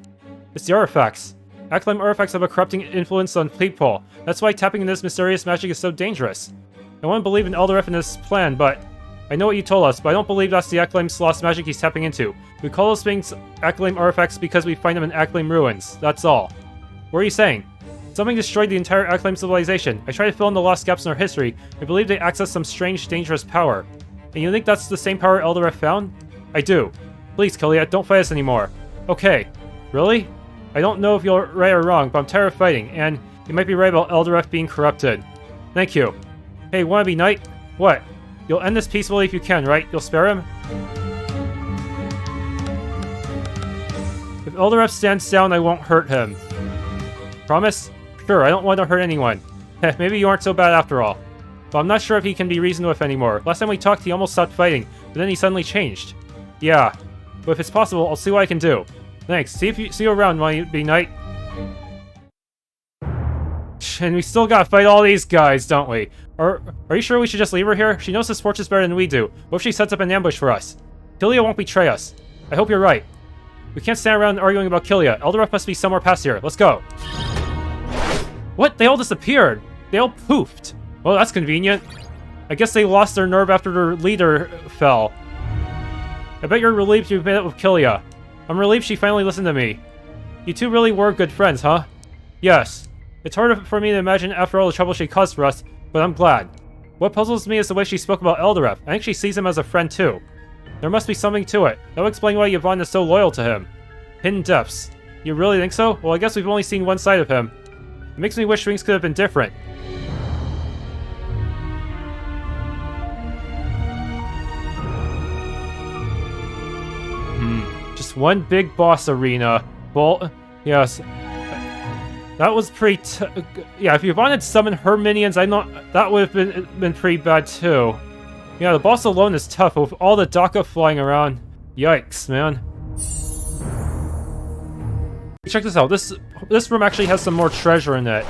It's the artifacts. Acclaim artifacts have a corrupting influence on people. That's why tapping into this mysterious magic is so dangerous. I want to believe in Eldareth and his plan, but I know what you told us, but I don't believe that's the Acclaim's lost magic he's tapping into. We call those things Acclaim artifacts because we find them in Acclaim ruins. That's all. What are you saying? Something destroyed the entire Acclaim civilization. I tried to fill in the lost gaps in our history. I believe they accessed some strange, dangerous power. And you think that's the same power Eldareth found? I do. Please, Kylia, don't fight us anymore. Okay. Really? I don't know if you're right or wrong, but I'm tired of fighting, and you might be right about Eldareth being corrupted. Thank you. Hey, wanna be knight? What? You'll end this peacefully if you can, right? You'll spare him? If Eldareth stands down, I won't hurt him. Promise? Sure, I don't want to hurt anyone. Heh, maybe you aren't so bad after all. But I'm not sure if he can be reasoned with anymore. Last time we talked, he almost stopped fighting, but then he suddenly changed. Yeah. But if it's possible, I'll see what I can do. Thanks. See you around, wanna be knight? And we still gotta fight all these guys, don't we? Are you sure we should just leave her here? She knows this fortress better than we do. What if she sets up an ambush for us? Kylia won't betray us. I hope you're right. We can't stand around arguing about Kylia. Eldareth must be somewhere past here. Let's go. What? They all disappeared. They all poofed. Well, that's convenient. I guess they lost their nerve after their leader fell. I bet you're relieved you've met up with Kylia. I'm relieved she finally listened to me. You two really were good friends, huh? Yes. It's hard for me to imagine after all the trouble she caused for us, but I'm glad. What puzzles me is the way she spoke about Eldareth. I think she sees him as a friend too. There must be something to it. That would explain why Yvonne is so loyal to him. Hidden depths. You really think so? Well, I guess we've only seen one side of him. It makes me wish things could have been different. Just one big boss arena. Well, yes. That was pretty yeah, if Yvonne had summoned her minions, that would have been pretty bad too. Yeah, the boss alone is tough with all the Daka flying around. Yikes, man. Check this out. This room actually has some more treasure in it.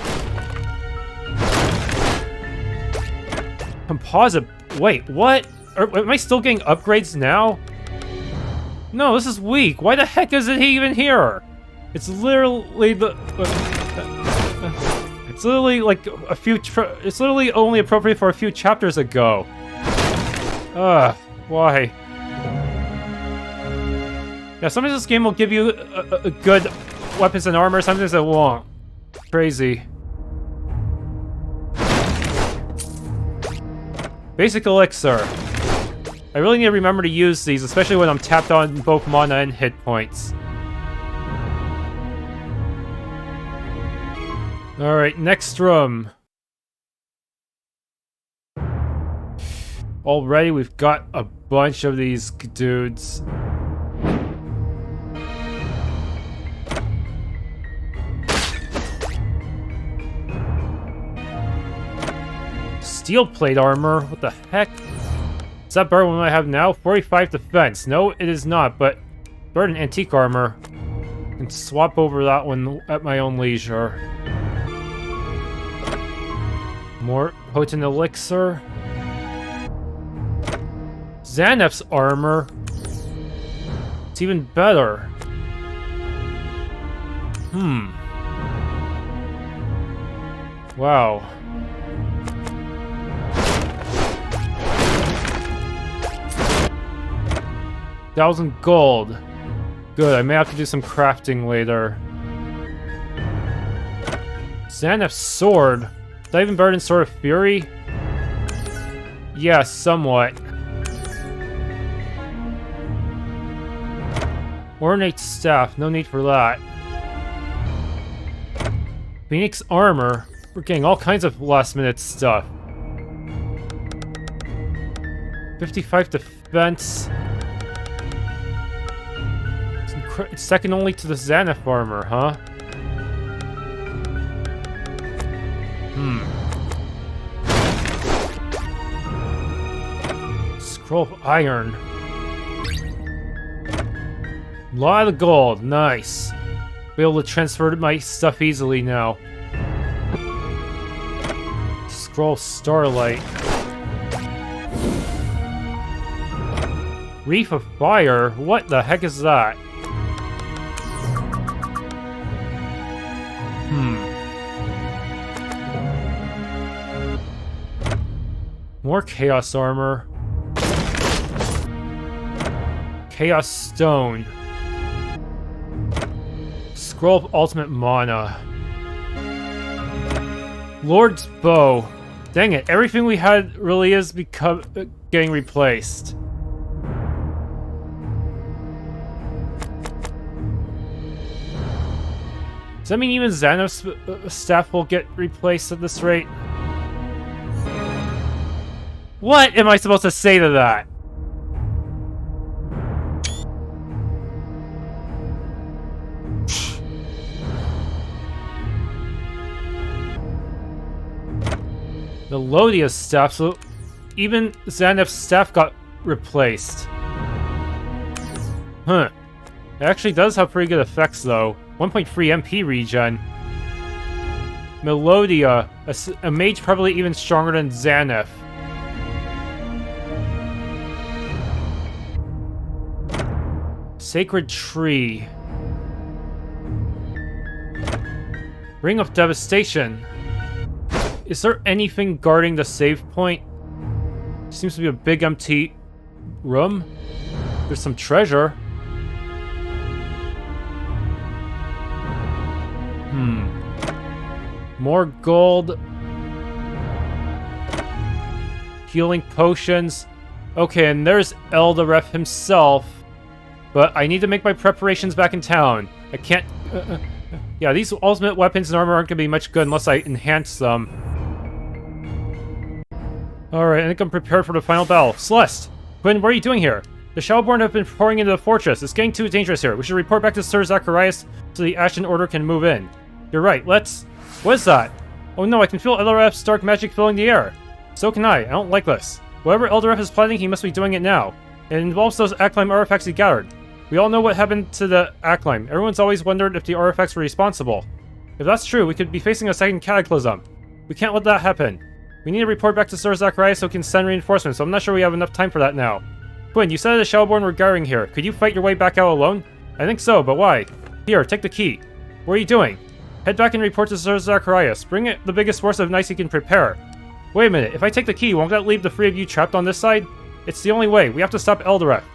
Composite. Wait, what? Am I still getting upgrades now? No, this is weak. Why the heck is it even here? It's literally it's literally like a few. It's literally only appropriate for a few chapters ago. Why? Yeah, sometimes this game will give you a good weapons and armor, sometimes it won't. Crazy. Basic elixir. I really need to remember to use these, especially when I'm tapped on both mana and hit points. Alright, next room. Already we've got a bunch of these dudes. Steel plate armor? What the heck? Is that better than what I have now? 45 defense. No, it is not, but better than antique armor. I can swap over that one at my own leisure. More potent elixir. Zaneth's armor. It's even better. Wow. $1,000 gold. Good, I may have to do some crafting later. Zaneth's sword. Is that even better than Sword of Fury? Yeah, somewhat. Ornate staff, no need for that. Phoenix armor. We're getting all kinds of last-minute stuff. 55 defense. It's second only to the Zaneth armor, huh? Scroll of iron. Lot of gold, nice. Be able to transfer my stuff easily now. Scroll Starlight. Reef of Fire? What the heck is that? More Chaos Armor. Chaos Stone. Scroll of Ultimate Mana. Lord's Bow. Dang it, everything we had really is getting replaced. Does that mean even Zaneth's staff will get replaced at this rate? What am I supposed to say to that? The Lodia's staff, so even Zaneth's staff got replaced. Huh. It actually does have pretty good effects though. 1.3 MP regen. Melodia, a mage probably even stronger than Zaneth. Sacred Tree. Ring of Devastation. Is there anything guarding the save point? Seems to be a big empty room. There's some treasure. More gold. Healing potions. Okay, and there's Eldareth himself. But I need to make my preparations back in town. I can't... yeah, these ultimate weapons and armor aren't going to be much good unless I enhance them. Alright, I think I'm prepared for the final battle. Celeste! Quinn, what are you doing here? The Shadowborn have been pouring into the fortress. It's getting too dangerous here. We should report back to Sir Zacharias so the Ashen Order can move in. You're right, let's... What is that? Oh no, I can feel Eldareth's dark magic filling the air. So can I don't like this. Whatever Eldareth is planning, he must be doing it now. It involves those Acclaim artifacts he gathered. We all know what happened to the Acclaim. Everyone's always wondered if the artifacts were responsible. If that's true, we could be facing a second cataclysm. We can't let that happen. We need to report back to Sir Zacharias so he can send reinforcements, so I'm not sure we have enough time for that now. Quinn, you said the Shadowborn were gathering here. Could you fight your way back out alone? I think so, but why? Here, take the key. What are you doing? Head back and report to Sir Zacharias. Bring the biggest force of knights you can prepare. Wait a minute, if I take the key, won't that leave the three of you trapped on this side? It's the only way. We have to stop Eldareth.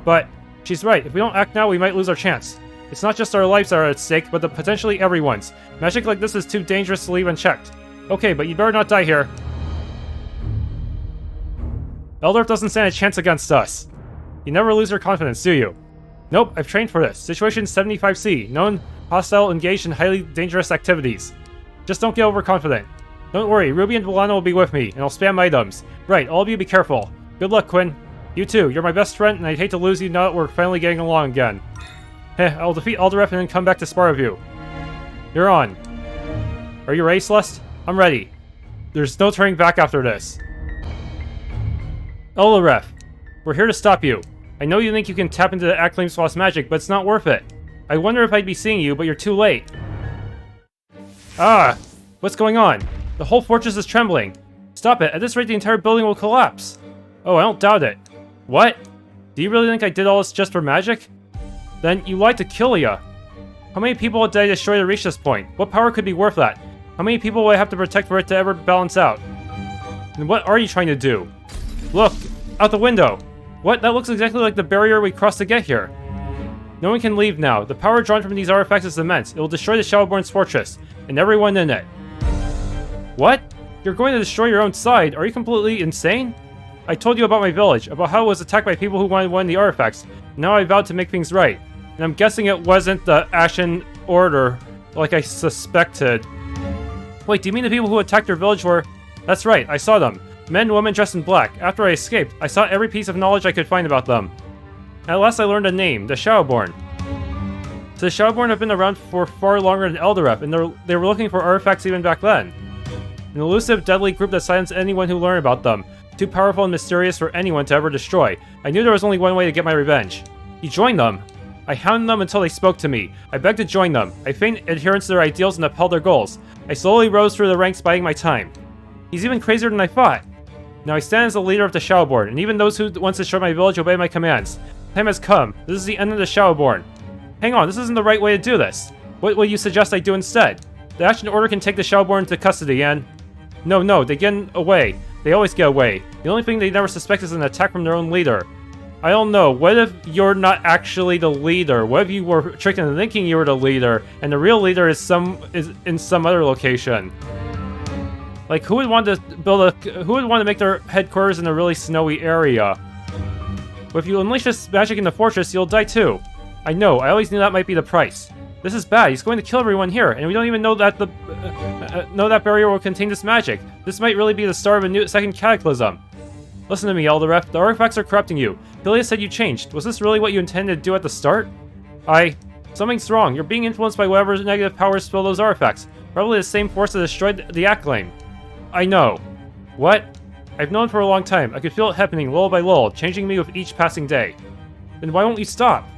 But she's right. If we don't act now, we might lose our chance. It's not just our lives that are at stake, but potentially everyone's. Magic like this is too dangerous to leave unchecked. Okay, but you better not die here. Eldareth doesn't stand a chance against us. You never lose your confidence, do you? Nope, I've trained for this. Situation 75C. Known hostile engaged in highly dangerous activities. Just don't get overconfident. Don't worry, Ruby and Valana will be with me, and I'll spam items. Right, all of you be careful. Good luck, Quinn. You too, you're my best friend, and I'd hate to lose you now that we're finally getting along again. Heh, I'll defeat Eldareth and then come back to spar with you. You're on. Are you ready, Celeste? I'm ready. There's no turning back after this. Eldareth, we're here to stop you. I know you think you can tap into the Acclaim's lost magic, but it's not worth it. I wonder if I'd be seeing you, but you're too late. Ah! What's going on? The whole fortress is trembling. Stop it. At this rate, the entire building will collapse. Oh, I don't doubt it. What? Do you really think I did all this just for magic? Then you lied to Kylia. How many people did I destroy to reach this point? What power could be worth that? How many people will I have to protect for it to ever balance out? And what are you trying to do? Look! Out the window! What? That looks exactly like the barrier we crossed to get here. No one can leave now. The power drawn from these artifacts is immense. It will destroy the Shadowborn's fortress, and everyone in it. What? You're going to destroy your own side? Are you completely insane? I told you about my village, about how it was attacked by people who wanted one of the artifacts. Now I vowed to make things right. And I'm guessing it wasn't the Ashen Order, like I suspected. Wait, do you mean the people who attacked your village were... That's right, I saw them. Men and women dressed in black. After I escaped, I sought every piece of knowledge I could find about them. At last I learned a name, the Shadowborn. So the Shadowborn have been around for far longer than Eldareth, and they were looking for artifacts even back then. An elusive, deadly group that silenced anyone who learned about them. Too powerful and mysterious for anyone to ever destroy. I knew there was only one way to get my revenge. You joined them. I hounded them until they spoke to me. I begged to join them. I feigned adherence to their ideals and upheld their goals. I slowly rose through the ranks biding my time. He's even crazier than I thought. Now I stand as the leader of the Shadowborn, and even those who once destroyed my village obey my commands. Time has come. This is the end of the Shadowborn. Hang on, this isn't the right way to do this. What will you suggest I do instead? The Ashen Order can take the Shadowborn into custody and... No, they get away. They always get away. The only thing they never suspect is an attack from their own leader. I don't know, what if you're not actually the leader? What if you were tricked into thinking you were the leader, and the real leader is in some other location? Like, who would want to make their headquarters in a really snowy area? But if you unleash this magic in the fortress, you'll die too. I know, I always knew that might be the price. This is bad, he's going to kill everyone here, and we don't even know that that barrier will contain this magic. This might really be the start of a second cataclysm. Listen to me, Eldareth, the artifacts are corrupting you. Kylia said you changed. Was this really what you intended to do at the start? Something's wrong. You're being influenced by whatever negative powers fill those artifacts. Probably the same force that destroyed the Acclaim. I know. What? I've known for a long time. I could feel it happening little by little, changing me with each passing day. Then why won't you stop?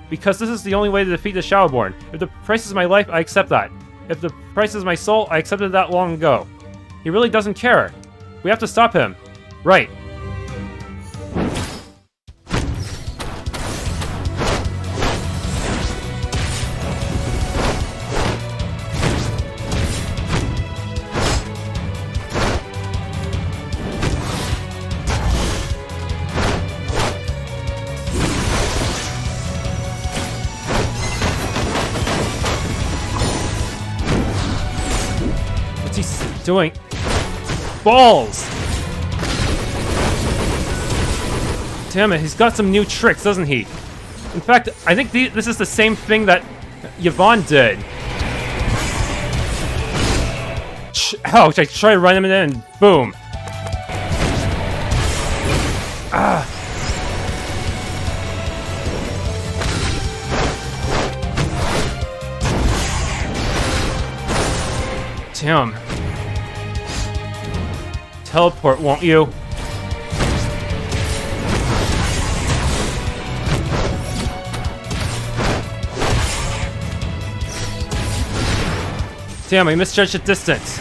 Because this is the only way to defeat the Shadowborn. If the price is my life, I accept that. If the price is my soul, I accepted that long ago. He really doesn't care. We have to stop him. Right. Doing balls. Damn it, he's got some new tricks, doesn't he? In fact, I think this is the same thing that Yvonne did. Ouch, I try to run him in and boom. Ah. Damn. Teleport, won't you? Damn, I misjudged the distance.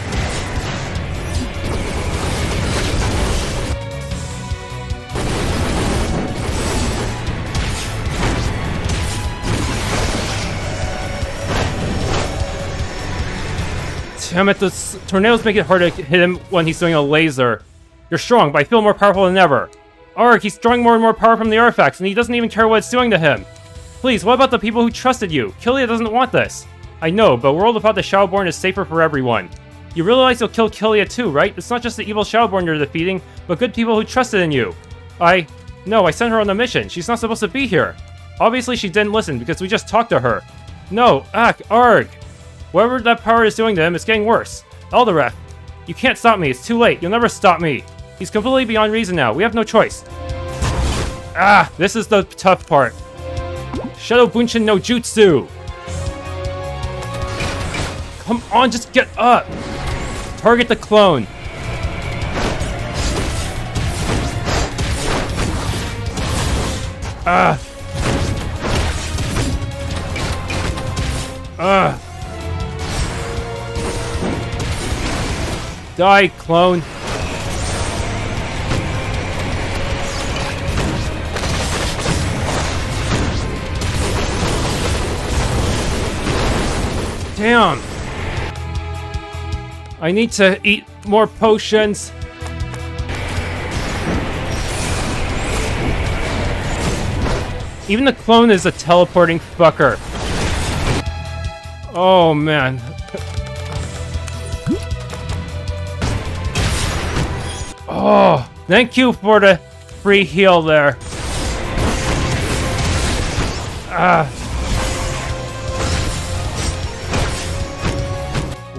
Damn it, the tornadoes make it hard to hit him when he's doing a laser. You're strong, but I feel more powerful than ever. Arg, he's drawing more and more power from the artifacts, and he doesn't even care what it's doing to him. Please, what about the people who trusted you? Kylia doesn't want this. I know, but a world without the Shadowborn is safer for everyone. You realize you'll kill Kylia too, right? It's not just the evil Shadowborn you're defeating, but good people who trusted in you. No, I sent her on a mission. She's not supposed to be here. Obviously she didn't listen, because we just talked to her. No, arg. Whatever that power is doing to him, it's getting worse. Eldareth, you can't stop me. It's too late. You'll never stop me. He's completely beyond reason now. We have no choice. This is the tough part. Shadow Bunshin no Jutsu. Come on, just get up. Target the clone. Ah! Ah! Die, clone! Damn! I need to eat more potions. Even the clone is a teleporting fucker. Oh man. Oh, thank you for the free heal there. Ah.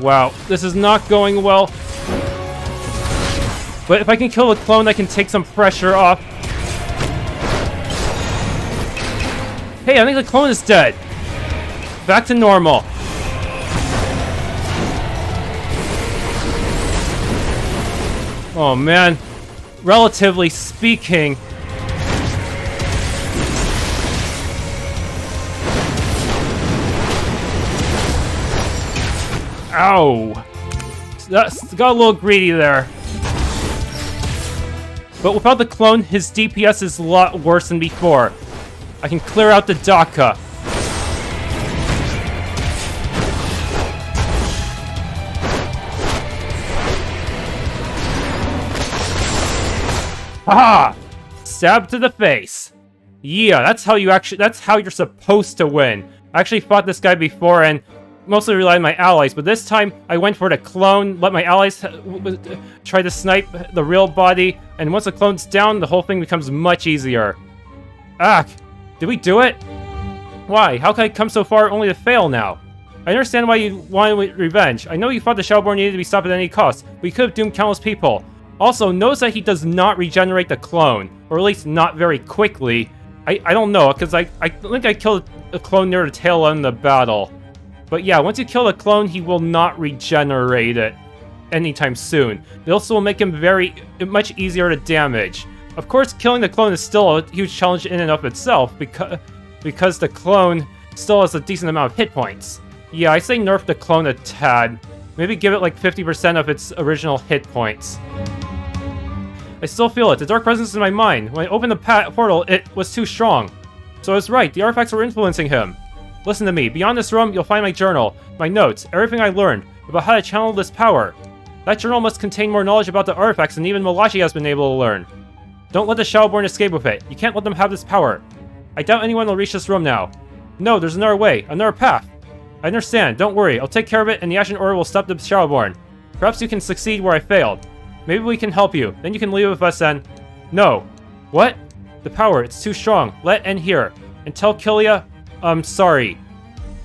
Wow, this is not going well. But if I can kill the clone, I can take some pressure off. Hey, I think the clone is dead. Back to normal. Oh man, relatively speaking. Ow! That's got a little greedy there. But without the clone, his DPS is a lot worse than before. I can clear out the Daka. Haha! Stab to the face. Yeah, that's how you're supposed to win. I actually fought this guy before and mostly relied on my allies, but this time I went for the clone, let my allies try to snipe the real body, and once the clone's down, the whole thing becomes much easier. Ah, did we do it? Why? How can I come so far only to fail now? I understand why you wanted revenge. I know you thought the Shadowborn needed to be stopped at any cost, but you could have doomed countless people. Also, notice that he does not regenerate the clone, or at least not very quickly. I don't know, because I think I killed a clone near the tail end of the battle. But yeah, once you kill the clone, he will not regenerate it anytime soon. It also will make him much easier to damage. Of course, killing the clone is still a huge challenge in and of itself, because the clone still has a decent amount of hit points. Yeah, I say nerf the clone a tad. Maybe give it like 50% of its original hit points. I still feel it. The dark presence in my mind. When I opened the portal, it was too strong. So I was right. The artifacts were influencing him. Listen to me. Beyond this room, you'll find my journal, my notes, everything I learned about how to channel this power. That journal must contain more knowledge about the artifacts than even Malachi has been able to learn. Don't let the Shadowborn escape with it. You can't let them have this power. I doubt anyone will reach this room now. No, there's another way, another path. I understand. Don't worry. I'll take care of it, and the Ashen Order will stop the Shadowborn. Perhaps you can succeed where I failed. Maybe we can help you. Then you can leave with us and... No. What? The power. It's too strong. Let it end here. And tell Kylia... I'm sorry.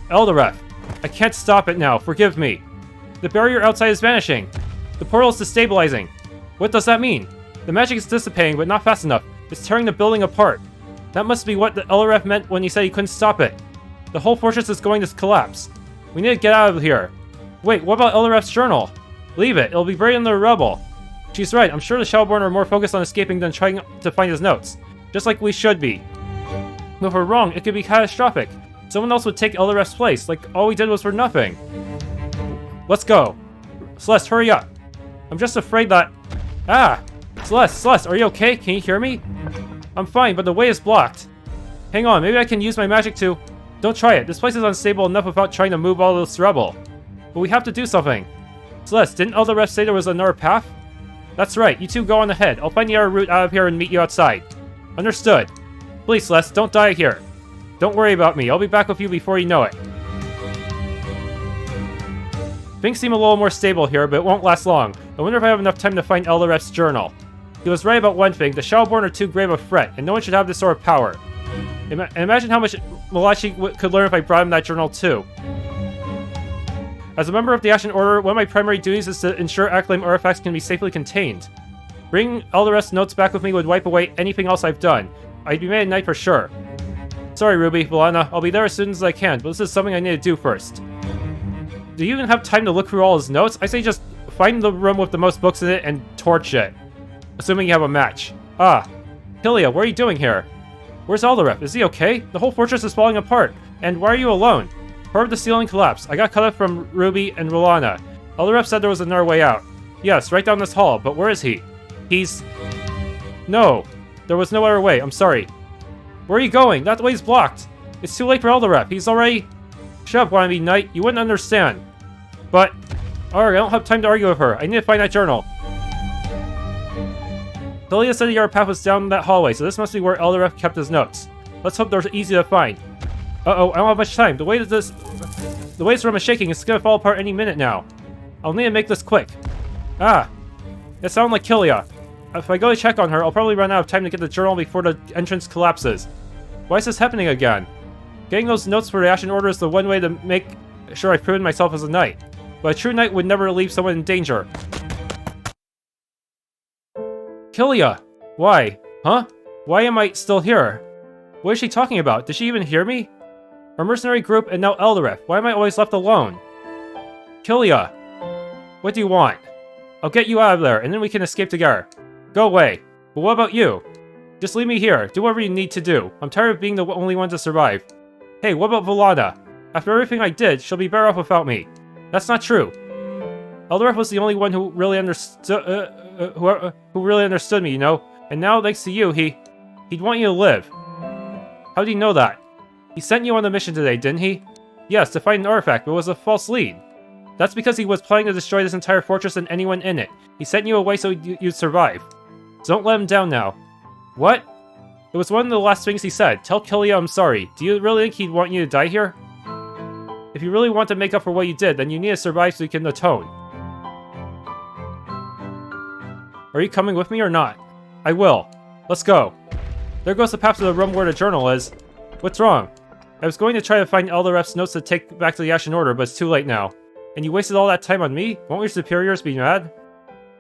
Eldareth. I can't stop it now. Forgive me. The barrier outside is vanishing. The portal is destabilizing. What does that mean? The magic is dissipating, but not fast enough. It's tearing the building apart. That must be what the Eldareth meant when he said he couldn't stop it. The whole fortress is going to collapse. We need to get out of here. Wait, what about Eldareth's journal? Leave it. It'll be buried in the rubble. She's right. I'm sure the Shadowborn are more focused on escaping than trying to find his notes. Just like we should be. But if we're wrong, it could be catastrophic. Someone else would take Eldareth's place, like all we did was for nothing. Let's go. Celeste, hurry up. I'm just afraid that... Ah! Celeste, are you okay? Can you hear me? I'm fine, but the way is blocked. Hang on, maybe I can use my magic to... Don't try it. This place is unstable enough without trying to move all this rubble. But we have to do something. Celeste, didn't Eldareth say there was another path? That's right. You two go on ahead. I'll find the other route out of here and meet you outside. Understood. Please, Celeste, don't die here. Don't worry about me. I'll be back with you before you know it. Things seem a little more stable here, but it won't last long. I wonder if I have enough time to find Eldareth's journal. He was right about one thing. The Shadowborn are too grave a threat, and no one should have this sort of power. Imagine how much Malachi could learn if I brought him that journal too. As a member of the Ashen Order, one of my primary duties is to ensure Acclaim artifacts can be safely contained. Bringing Eldareth's notes back with me would wipe away anything else I've done. I'd be made at night for sure. Sorry, Ruby, Valana, I'll be there as soon as I can, but this is something I need to do first. Do you even have time to look through all his notes? I say just find the room with the most books in it and torch it. Assuming you have a match. Ah. Kylia, what are you doing here? Where's Eldareth? Is he okay? The whole fortress is falling apart. And why are you alone? Part of the ceiling collapsed. I got cut off from Ruby and Valana. Eldareth said there was another way out. Yes, right down this hall, but where is he? He's... No, there was no other way. I'm sorry. Where are you going? That way's blocked. It's too late for Eldareth. He's already... Shut up, wannabe knight. You wouldn't understand. But... Alright, I don't have time to argue with her. I need to find that journal. Kylia said the other path was down that hallway, so this must be where Eldareth kept his notes. Let's hope they're easy to find. Uh-oh, I don't have much time. The way this room is shaking, it's gonna fall apart any minute now. I'll need to make this quick. Ah, it sounded like Kylia. If I go to check on her, I'll probably run out of time to get the journal before the entrance collapses. Why is this happening again? Getting those notes for the Ashen Order is the one way to make sure I've proven myself as a knight. But a true knight would never leave someone in danger. Kylia! Why? Huh? Why am I still here? What is she talking about? Did she even hear me? Our mercenary group and now Eldareth. Why am I always left alone? Kylia! What do you want? I'll get you out of there, and then we can escape together. Go away. But what about you? Just leave me here. Do whatever you need to do. I'm tired of being the only one to survive. Hey, what about Valana? After everything I did, she'll be better off without me. That's not true. Eldareth was the only one who really understood, who really understood me, you know? And now, thanks to you, he'd want you to live. How do you know that? He sent you on a mission today, didn't he? Yes, to find an artifact, but it was a false lead. That's because he was planning to destroy this entire fortress and anyone in it. He sent you away so you'd survive. So don't let him down now. What? It was one of the last things he said. Tell Kylia I'm sorry. Do you really think he'd want you to die here? If you really want to make up for what you did, then you need to survive so you can atone. Are you coming with me or not? I will. Let's go. There goes the path to the room where the journal is. What's wrong? I was going to try to find Eldareth's notes to take back to the Ashen Order, but it's too late now. And you wasted all that time on me? Won't your superiors be mad?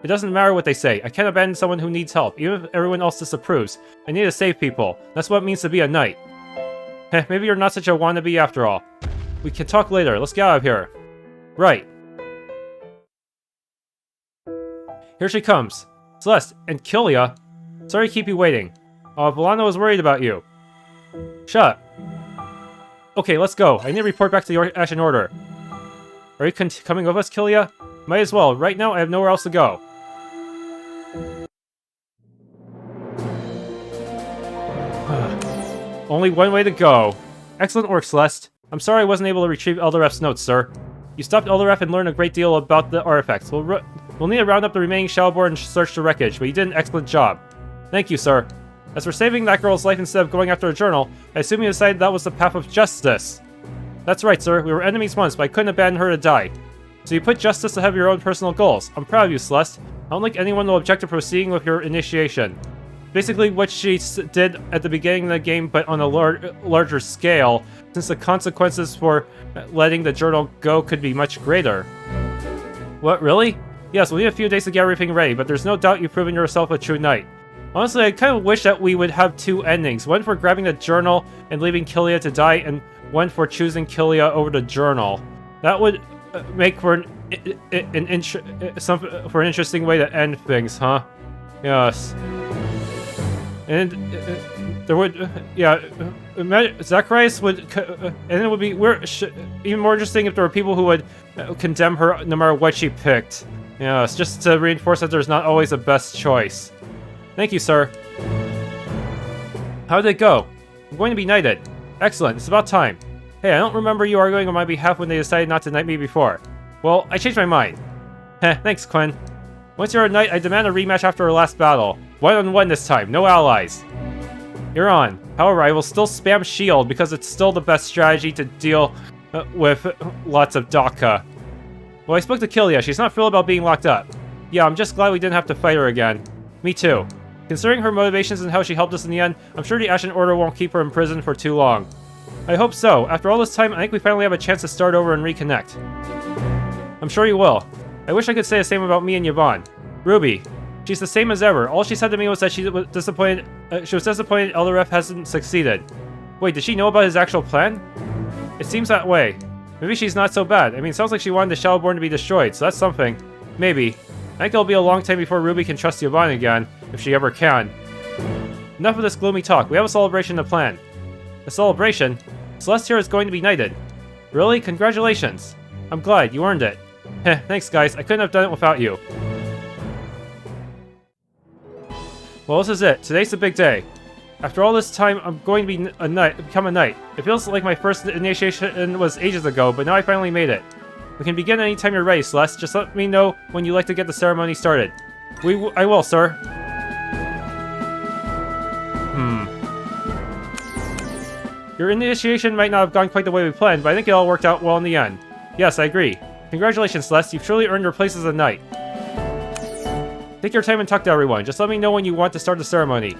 It doesn't matter what they say. I can't abandon someone who needs help, even if everyone else disapproves. I need to save people. That's what it means to be a knight. Heh, maybe you're not such a wannabe after all. We can talk later. Let's get out of here. Right. Here she comes. Celeste and Kylia. Sorry to keep you waiting. Valana was worried about you. Shut up. Okay, let's go. I need to report back to the Ashen Order. Are you coming with us, Kylia? Might as well. Right now, I have nowhere else to go. Only one way to go. Excellent work, Celeste. I'm sorry I wasn't able to retrieve Eldareth's notes, sir. You stopped Eldareth and learned a great deal about the artifacts. We'll need to round up the remaining Shadowborn and search the wreckage, but you did an excellent job. Thank you, sir. As for saving that girl's life instead of going after a journal, I assume you decided that was the path of justice. That's right, sir. We were enemies once, but I couldn't abandon her to die. So you put justice ahead of your own personal goals. I'm proud of you, Celeste. I don't think anyone will object to proceeding with your initiation. Basically what she did at the beginning of the game, but on a larger scale, since the consequences for letting the journal go could be much greater. What, really? Yes, we'll need a few days to get everything ready, but there's no doubt you've proven yourself a true knight. Honestly, I kind of wish that we would have two endings. One for grabbing the journal and leaving Kylia to die, and one for choosing Kylia over the journal. That would make for an interesting way to end things, huh? Yes. And there would, yeah, Zacharias would, and it would be even more interesting if there were people who would condemn her no matter what she picked. Yes, just to reinforce that there's not always a best choice. Thank you, sir. How did it go? I'm going to be knighted. Excellent, it's about time. Hey, I don't remember you arguing on my behalf when they decided not to knight me before. Well, I changed my mind. Heh, thanks, Quinn. Once you're a knight, I demand a rematch after our last battle. 1-on-1 this time, no allies. You're on. However, I will still spam shield because it's still the best strategy to deal with lots of Daka. Well, I spoke to Kylia. She's not thrilled about being locked up. Yeah, I'm just glad we didn't have to fight her again. Me too. Considering her motivations and how she helped us in the end, I'm sure the Ashen Order won't keep her in prison for too long. I hope so. After all this time, I think we finally have a chance to start over and reconnect. I'm sure you will. I wish I could say the same about me and Yvonne. Ruby. She's the same as ever. All she said to me was that she was disappointed Eldareth hasn't succeeded. Wait, did she know about his actual plan? It seems that way. Maybe she's not so bad. I mean, it sounds like she wanted the Shadowborn to be destroyed, so that's something. Maybe. I think it'll be a long time before Ruby can trust Yvonne again, if she ever can. Enough of this gloomy talk. We have a celebration to plan. A celebration? Celeste here is going to be knighted. Really? Congratulations. I'm glad. You earned it. Heh, thanks guys. I couldn't have done it without you. Well, this is it. Today's the big day. After all this time, I'm going to be become a knight. It feels like my first initiation was ages ago, but now I finally made it. We can begin anytime you're ready, Celeste. Just let me know when you'd like to get the ceremony started. I will, sir. Your initiation might not have gone quite the way we planned, but I think it all worked out well in the end. Yes, I agree. Congratulations, Celeste. You've truly earned your place as a knight. Take your time and talk to everyone. Just let me know when you want to start the ceremony.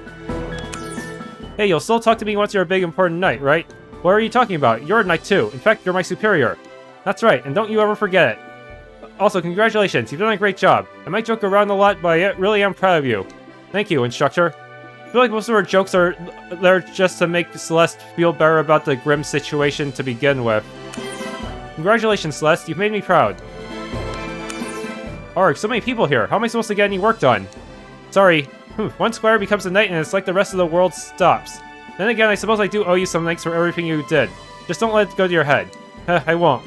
Hey, you'll still talk to me once you're a big important knight, right? What are you talking about? You're a knight too. In fact, you're my superior. That's right, and don't you ever forget it. Also, congratulations. You've done a great job. I might joke around a lot, but I really am proud of you. Thank you, instructor. I feel like most of our jokes are there just to make Celeste feel better about the grim situation to begin with. Congratulations, Celeste. You've made me proud. Arg, so many people here. How am I supposed to get any work done? Sorry. One squire becomes a knight and it's like the rest of the world stops. Then again, I suppose I do owe you some thanks for everything you did. Just don't let it go to your head. I won't.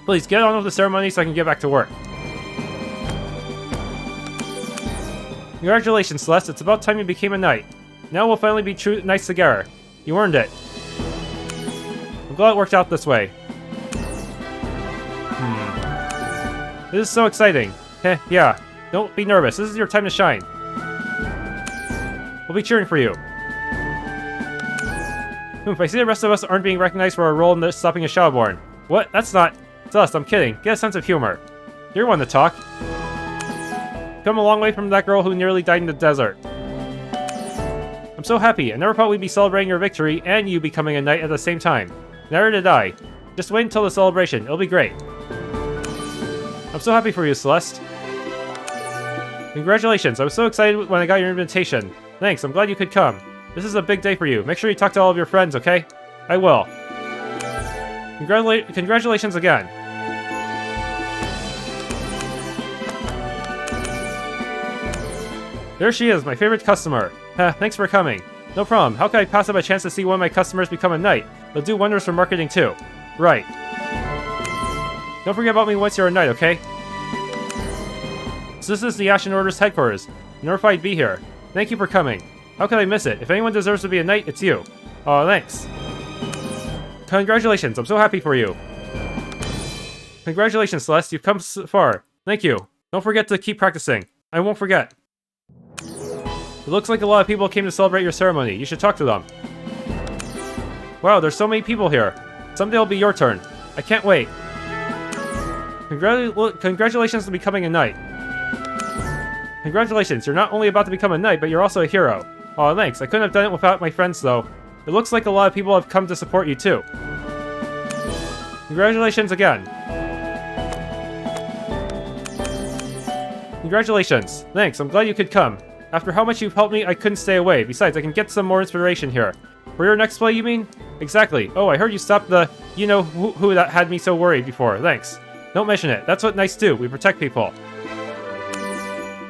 Please, get on with the ceremony so I can get back to work. Congratulations, Celeste. It's about time you became a knight. Now we'll finally be true knights together. You earned it. I'm glad it worked out this way. This is so exciting. Yeah. Don't be nervous. This is your time to shine. We'll be cheering for you. I see the rest of us aren't being recognized for our role in this stopping a Shadowborn. What? That's not... Celeste, I'm kidding. Get a sense of humor. You're one to talk. Come a long way from that girl who nearly died in the desert. I'm so happy. I never thought we'd be celebrating your victory and you becoming a knight at the same time. Never did I. Just wait until the celebration. It'll be great. I'm so happy for you, Celeste. Congratulations. I was so excited when I got your invitation. Thanks. I'm glad you could come. This is a big day for you. Make sure you talk to all of your friends, okay? I will. Congratulations again. There she is, my favorite customer. Thanks for coming. No problem. How could I pass up a chance to see one of my customers become a knight? They'll do wonders for marketing too. Right. Don't forget about me once you're a knight, okay? So this is the Ashen Order's headquarters. Never thought I'd be here. Thank you for coming. How could I miss it? If anyone deserves to be a knight, it's you. Oh, thanks. Congratulations, I'm so happy for you. Congratulations, Celeste, you've come so far. Thank you. Don't forget to keep practicing. I won't forget. It looks like a lot of people came to celebrate your ceremony. You should talk to them. Wow, there's so many people here. Someday it'll be your turn. I can't wait. Congratulations on becoming a knight. Congratulations, you're not only about to become a knight, but you're also a hero. Aw, thanks. I couldn't have done it without my friends, though. It looks like a lot of people have come to support you, too. Congratulations again. Congratulations. Thanks, I'm glad you could come. After how much you've helped me, I couldn't stay away. Besides, I can get some more inspiration here. For your next play, you mean? Exactly. Oh, I heard you stopped the... You know who that had me so worried before. Thanks. Don't mention it. That's what knights do. We protect people.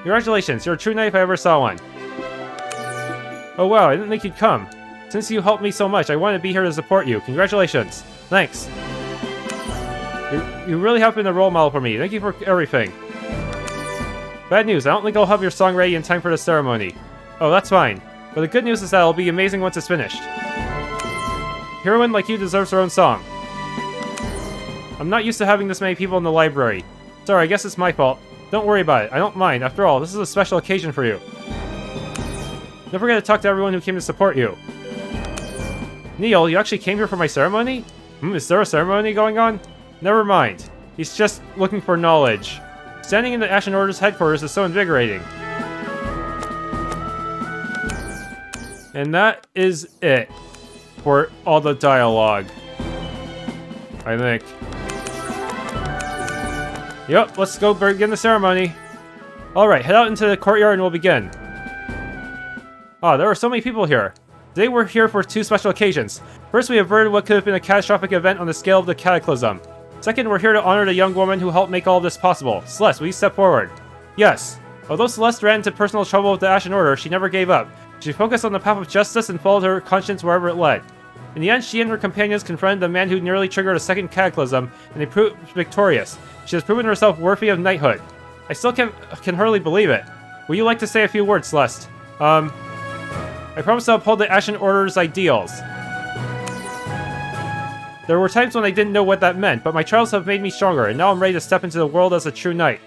Congratulations, you're a true knight if I ever saw one. Oh wow, I didn't think you'd come. Since you helped me so much, I wanted to be here to support you. Congratulations. Thanks. You really have been a role model for me. Thank you for everything. Bad news, I don't think I'll have your song ready in time for the ceremony. Oh, that's fine. But the good news is that it'll be amazing once it's finished. A heroine like you deserves her own song. I'm not used to having this many people in the library. Sorry, I guess it's my fault. Don't worry about it. I don't mind. After all, this is a special occasion for you. Don't forget to talk to everyone who came to support you. Neil, you actually came here for my ceremony? Is there a ceremony going on? Never mind. He's just looking for knowledge. Standing in the Ashen Order's headquarters is so invigorating. And that is it for all the dialogue, I think. Yep, let's go begin the ceremony. Alright, head out into the courtyard and we'll begin. Ah, there are so many people here. Today we're here for two special occasions. First, we averted what could have been a catastrophic event on the scale of the Cataclysm. Second, we're here to honor the young woman who helped make all of this possible. Celeste, will you step forward? Yes. Although Celeste ran into personal trouble with the Ashen Order, she never gave up. She focused on the path of justice and followed her conscience wherever it led. In the end, she and her companions confronted the man who nearly triggered a second cataclysm, and they proved victorious. She has proven herself worthy of knighthood. I still can hardly believe it. Would you like to say a few words, Celeste? I promise to uphold the Ashen Order's ideals. There were times when I didn't know what that meant, but my trials have made me stronger, and now I'm ready to step into the world as a true knight.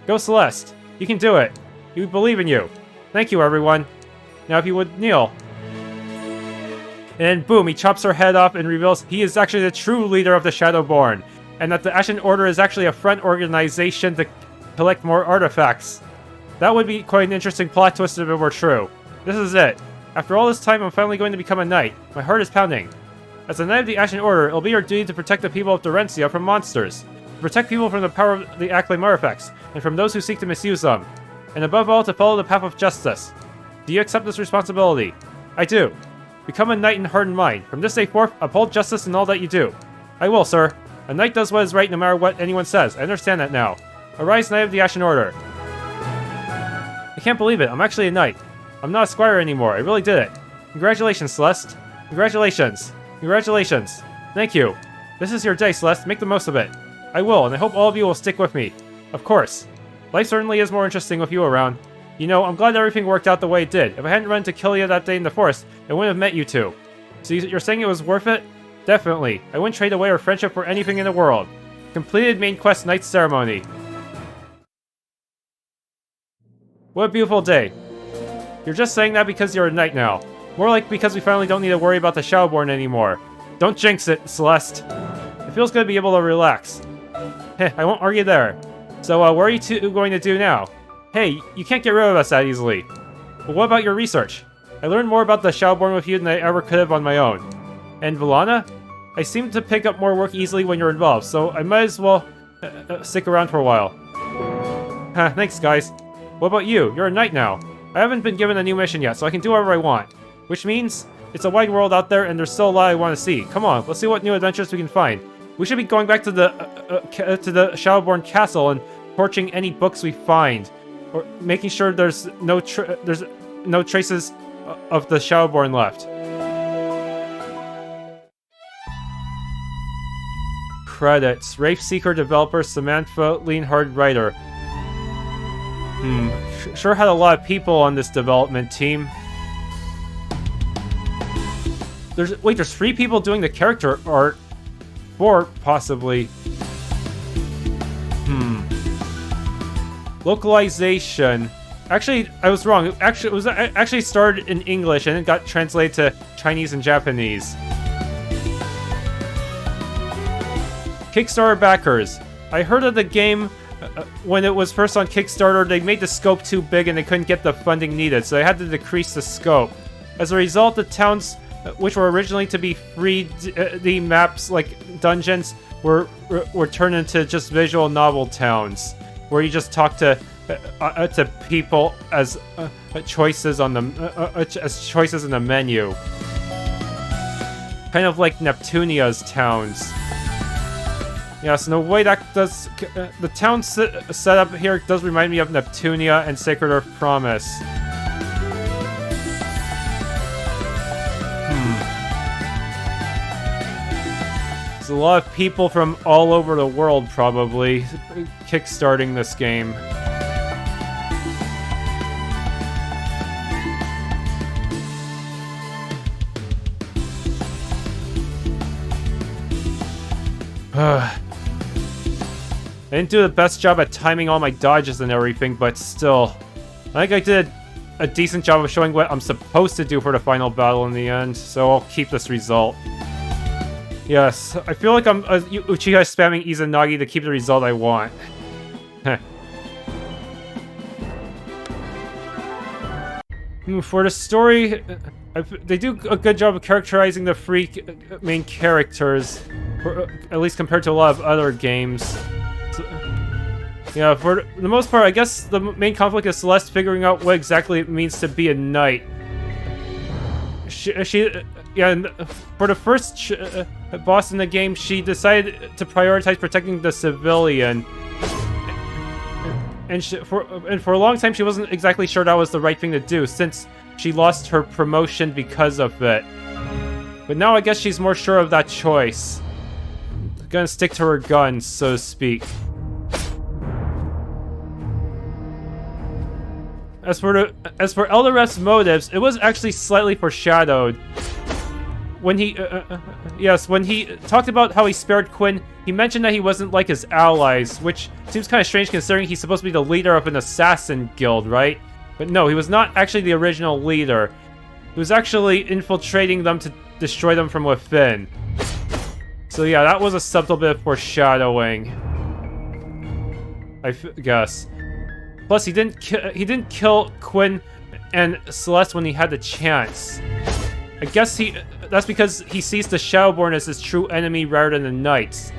Go, Celeste. You can do it. We believe in you. Thank you, everyone. Now if you would kneel. And boom, he chops her head off and reveals he is actually the true leader of the Shadowborn, and that the Ashen Order is actually a front organization to collect more artifacts. That would be quite an interesting plot twist if it were true. This is it. After all this time, I'm finally going to become a knight. My heart is pounding. As a knight of the Ashen Order, it'll be your duty to protect the people of Dorencia from monsters. To protect people from the power of the Acclaim artifacts, and from those who seek to misuse them. And above all, to follow the path of justice. Do you accept this responsibility? I do. Become a knight in heart and mind. From this day forth, uphold justice in all that you do. I will, sir. A knight does what is right no matter what anyone says. I understand that now. Arise, Knight of the Ashen Order. I can't believe it. I'm actually a knight. I'm not a squire anymore. I really did it. Congratulations, Celeste. Congratulations. Congratulations. Thank you. This is your day, Celeste. Make the most of it. I will, and I hope all of you will stick with me. Of course. Life certainly is more interesting with you around. You know, I'm glad everything worked out the way it did. If I hadn't run into Kylia that day in the forest, I wouldn't have met you two. So you're saying it was worth it? Definitely. I wouldn't trade away our friendship for anything in the world. Completed main quest night ceremony. What a beautiful day. You're just saying that because you're a knight now. More like because we finally don't need to worry about the Shadowborn anymore. Don't jinx it, Celeste. It feels good to be able to relax. Heh, I won't argue there. So, what are you two going to do now? Hey, you can't get rid of us that easily. But what about your research? I learned more about the Shadowborn with you than I ever could have on my own. And Valana? I seem to pick up more work easily when you're involved, so I might as well stick around for a while. Thanks, guys. What about you? You're a knight now. I haven't been given a new mission yet, so I can do whatever I want. Which means, it's a wide world out there, and there's still a lot I want to see. Come on, let's see what new adventures we can find. We should be going back to the Shadowborn Castle and torching any books we find, or making sure there's no traces of the Shadowborn left. Credits: Wraith Seeker developer Samantha Leanhard writer. Sure had a lot of people on this development team. There's 3 people doing the character art. 4, possibly. Localization. Actually, I was wrong. It actually started in English and it got translated to Chinese and Japanese. Kickstarter backers. I heard of the game when it was first on Kickstarter. They made the scope too big and they couldn't get the funding needed, so they had to decrease the scope. As a result, the towns, which were originally to be free the maps like dungeons, were turned into just visual novel towns, where you just talk to people as choices on the choices in the menu, kind of like Neptunia's towns. Yes, in a way that does the town setup here does remind me of Neptunia and Sacred Earth Promise. There's a lot of people from all over the world probably kickstarting this game. I didn't do the best job at timing all my dodges and everything, but still. I think I did a decent job of showing what I'm supposed to do for the final battle in the end, so I'll keep this result. Yes, I feel like I'm Uchiha spamming Izanagi to keep the result I want. For the story, they do a good job of characterizing the 3 main characters, at least compared to a lot of other games. So, yeah, for the most part, I guess the main conflict is Celeste figuring out what exactly it means to be a knight. Yeah, for the first boss in the game, she decided to prioritize protecting the civilian. And for a long time, she wasn't exactly sure that was the right thing to do, since she lost her promotion because of it. But now I guess she's more sure of that choice. Gonna stick to her guns, so to speak. As for Eldareth's motives, it was actually slightly foreshadowed. When he, when he talked about how he spared Quinn, he mentioned that he wasn't like his allies, which seems kind of strange considering he's supposed to be the leader of an assassin guild, right? But no, he was not actually the original leader. He was actually infiltrating them to destroy them from within. So yeah, that was a subtle bit of foreshadowing, I guess. Plus, he didn't kill Quinn and Celeste when he had the chance. I guess that's because he sees the Shadowborn as his true enemy rather than the Knights.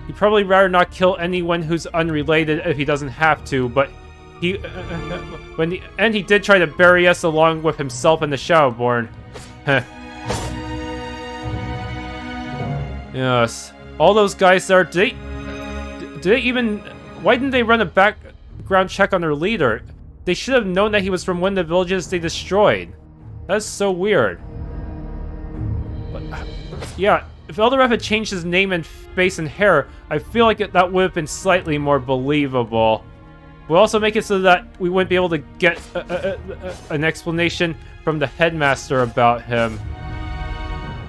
He'd probably rather not kill anyone who's unrelated if he doesn't have to, but he did try to bury us along with himself and the Shadowborn. Heh. Yes. All those guys there, did they even... Why didn't they run a background check on their leader? They should have known that he was from one of the villages they destroyed. That's so weird. But, yeah, if Eldareth had changed his name and face and hair, I feel like that would have been slightly more believable. We'll also make it so that we wouldn't be able to get an explanation from the headmaster about him.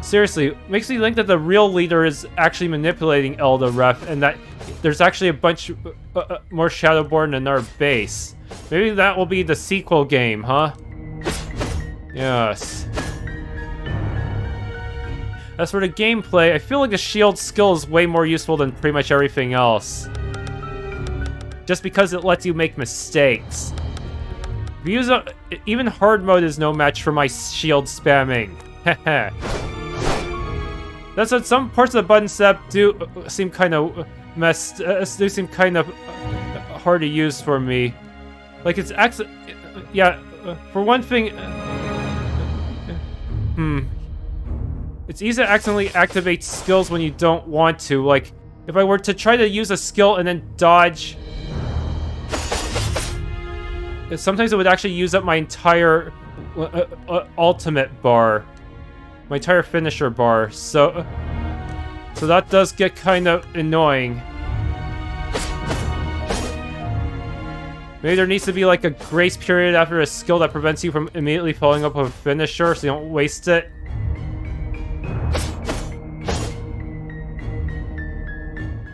Seriously, makes me think that the real leader is actually manipulating Eldareth, and that there's actually a bunch more Shadowborn in our base. Maybe that will be the sequel game, huh? Yes. As for the gameplay, I feel like the shield skill is way more useful than pretty much everything else. Just because it lets you make mistakes. Even hard mode is no match for my shield spamming. Heh. That's what some parts of the button setup do seem kind of do seem kind of hard to use for me. Like it's yeah, for one thing, it's easy to accidentally activate skills when you don't want to. Like if I were to try to use a skill and then dodge, sometimes it would actually use up my entire ultimate bar. My entire finisher bar, so that does get kind of annoying. Maybe there needs to be like a grace period after a skill that prevents you from immediately following up with a finisher so you don't waste it.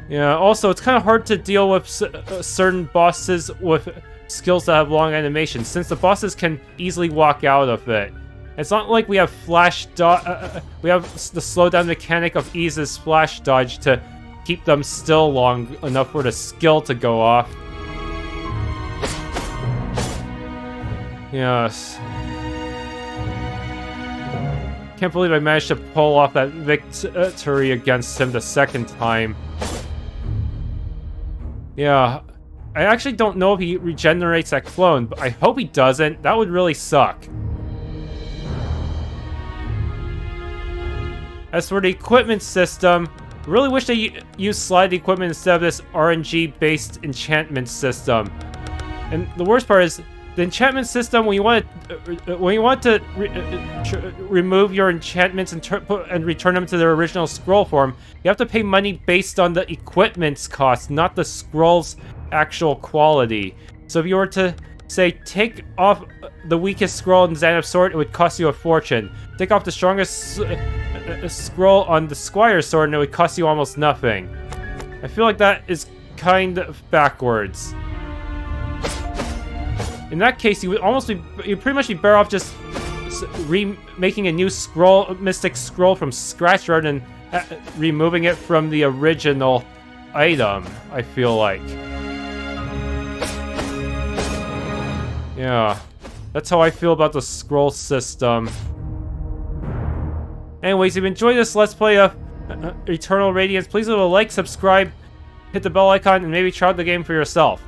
Yeah, also it's kind of hard to deal with certain bosses with skills that have long animations, since the bosses can easily walk out of it. It's not like we have we have the slowdown mechanic of Ease's flash dodge to keep them still long enough for the skill to go off. Yes. Can't believe I managed to pull off that victory against him the second time. Yeah. I actually don't know if he regenerates that clone, but I hope he doesn't. That would really suck. As for the equipment system, I really wish they used slide equipment instead of this RNG-based enchantment system. And the worst part is, the enchantment system, when you want to remove your enchantments and return them to their original scroll form, you have to pay money based on the equipment's cost, not the scroll's actual quality. So if you were to, say, take off the weakest scroll in Xanaf's sword, it would cost you a fortune. Take off the strongest scroll on the squire's sword, and it would cost you almost nothing. I feel like that is kind of backwards. In that case, you'd pretty much be better off just making a new scroll, mystic scroll from scratch rather than removing it from the original item, I feel like. Yeah, that's how I feel about the scroll system. Anyways, if you enjoyed this Let's Play of Eternal Radiance, please leave a like, subscribe, hit the bell icon, and maybe try out the game for yourself.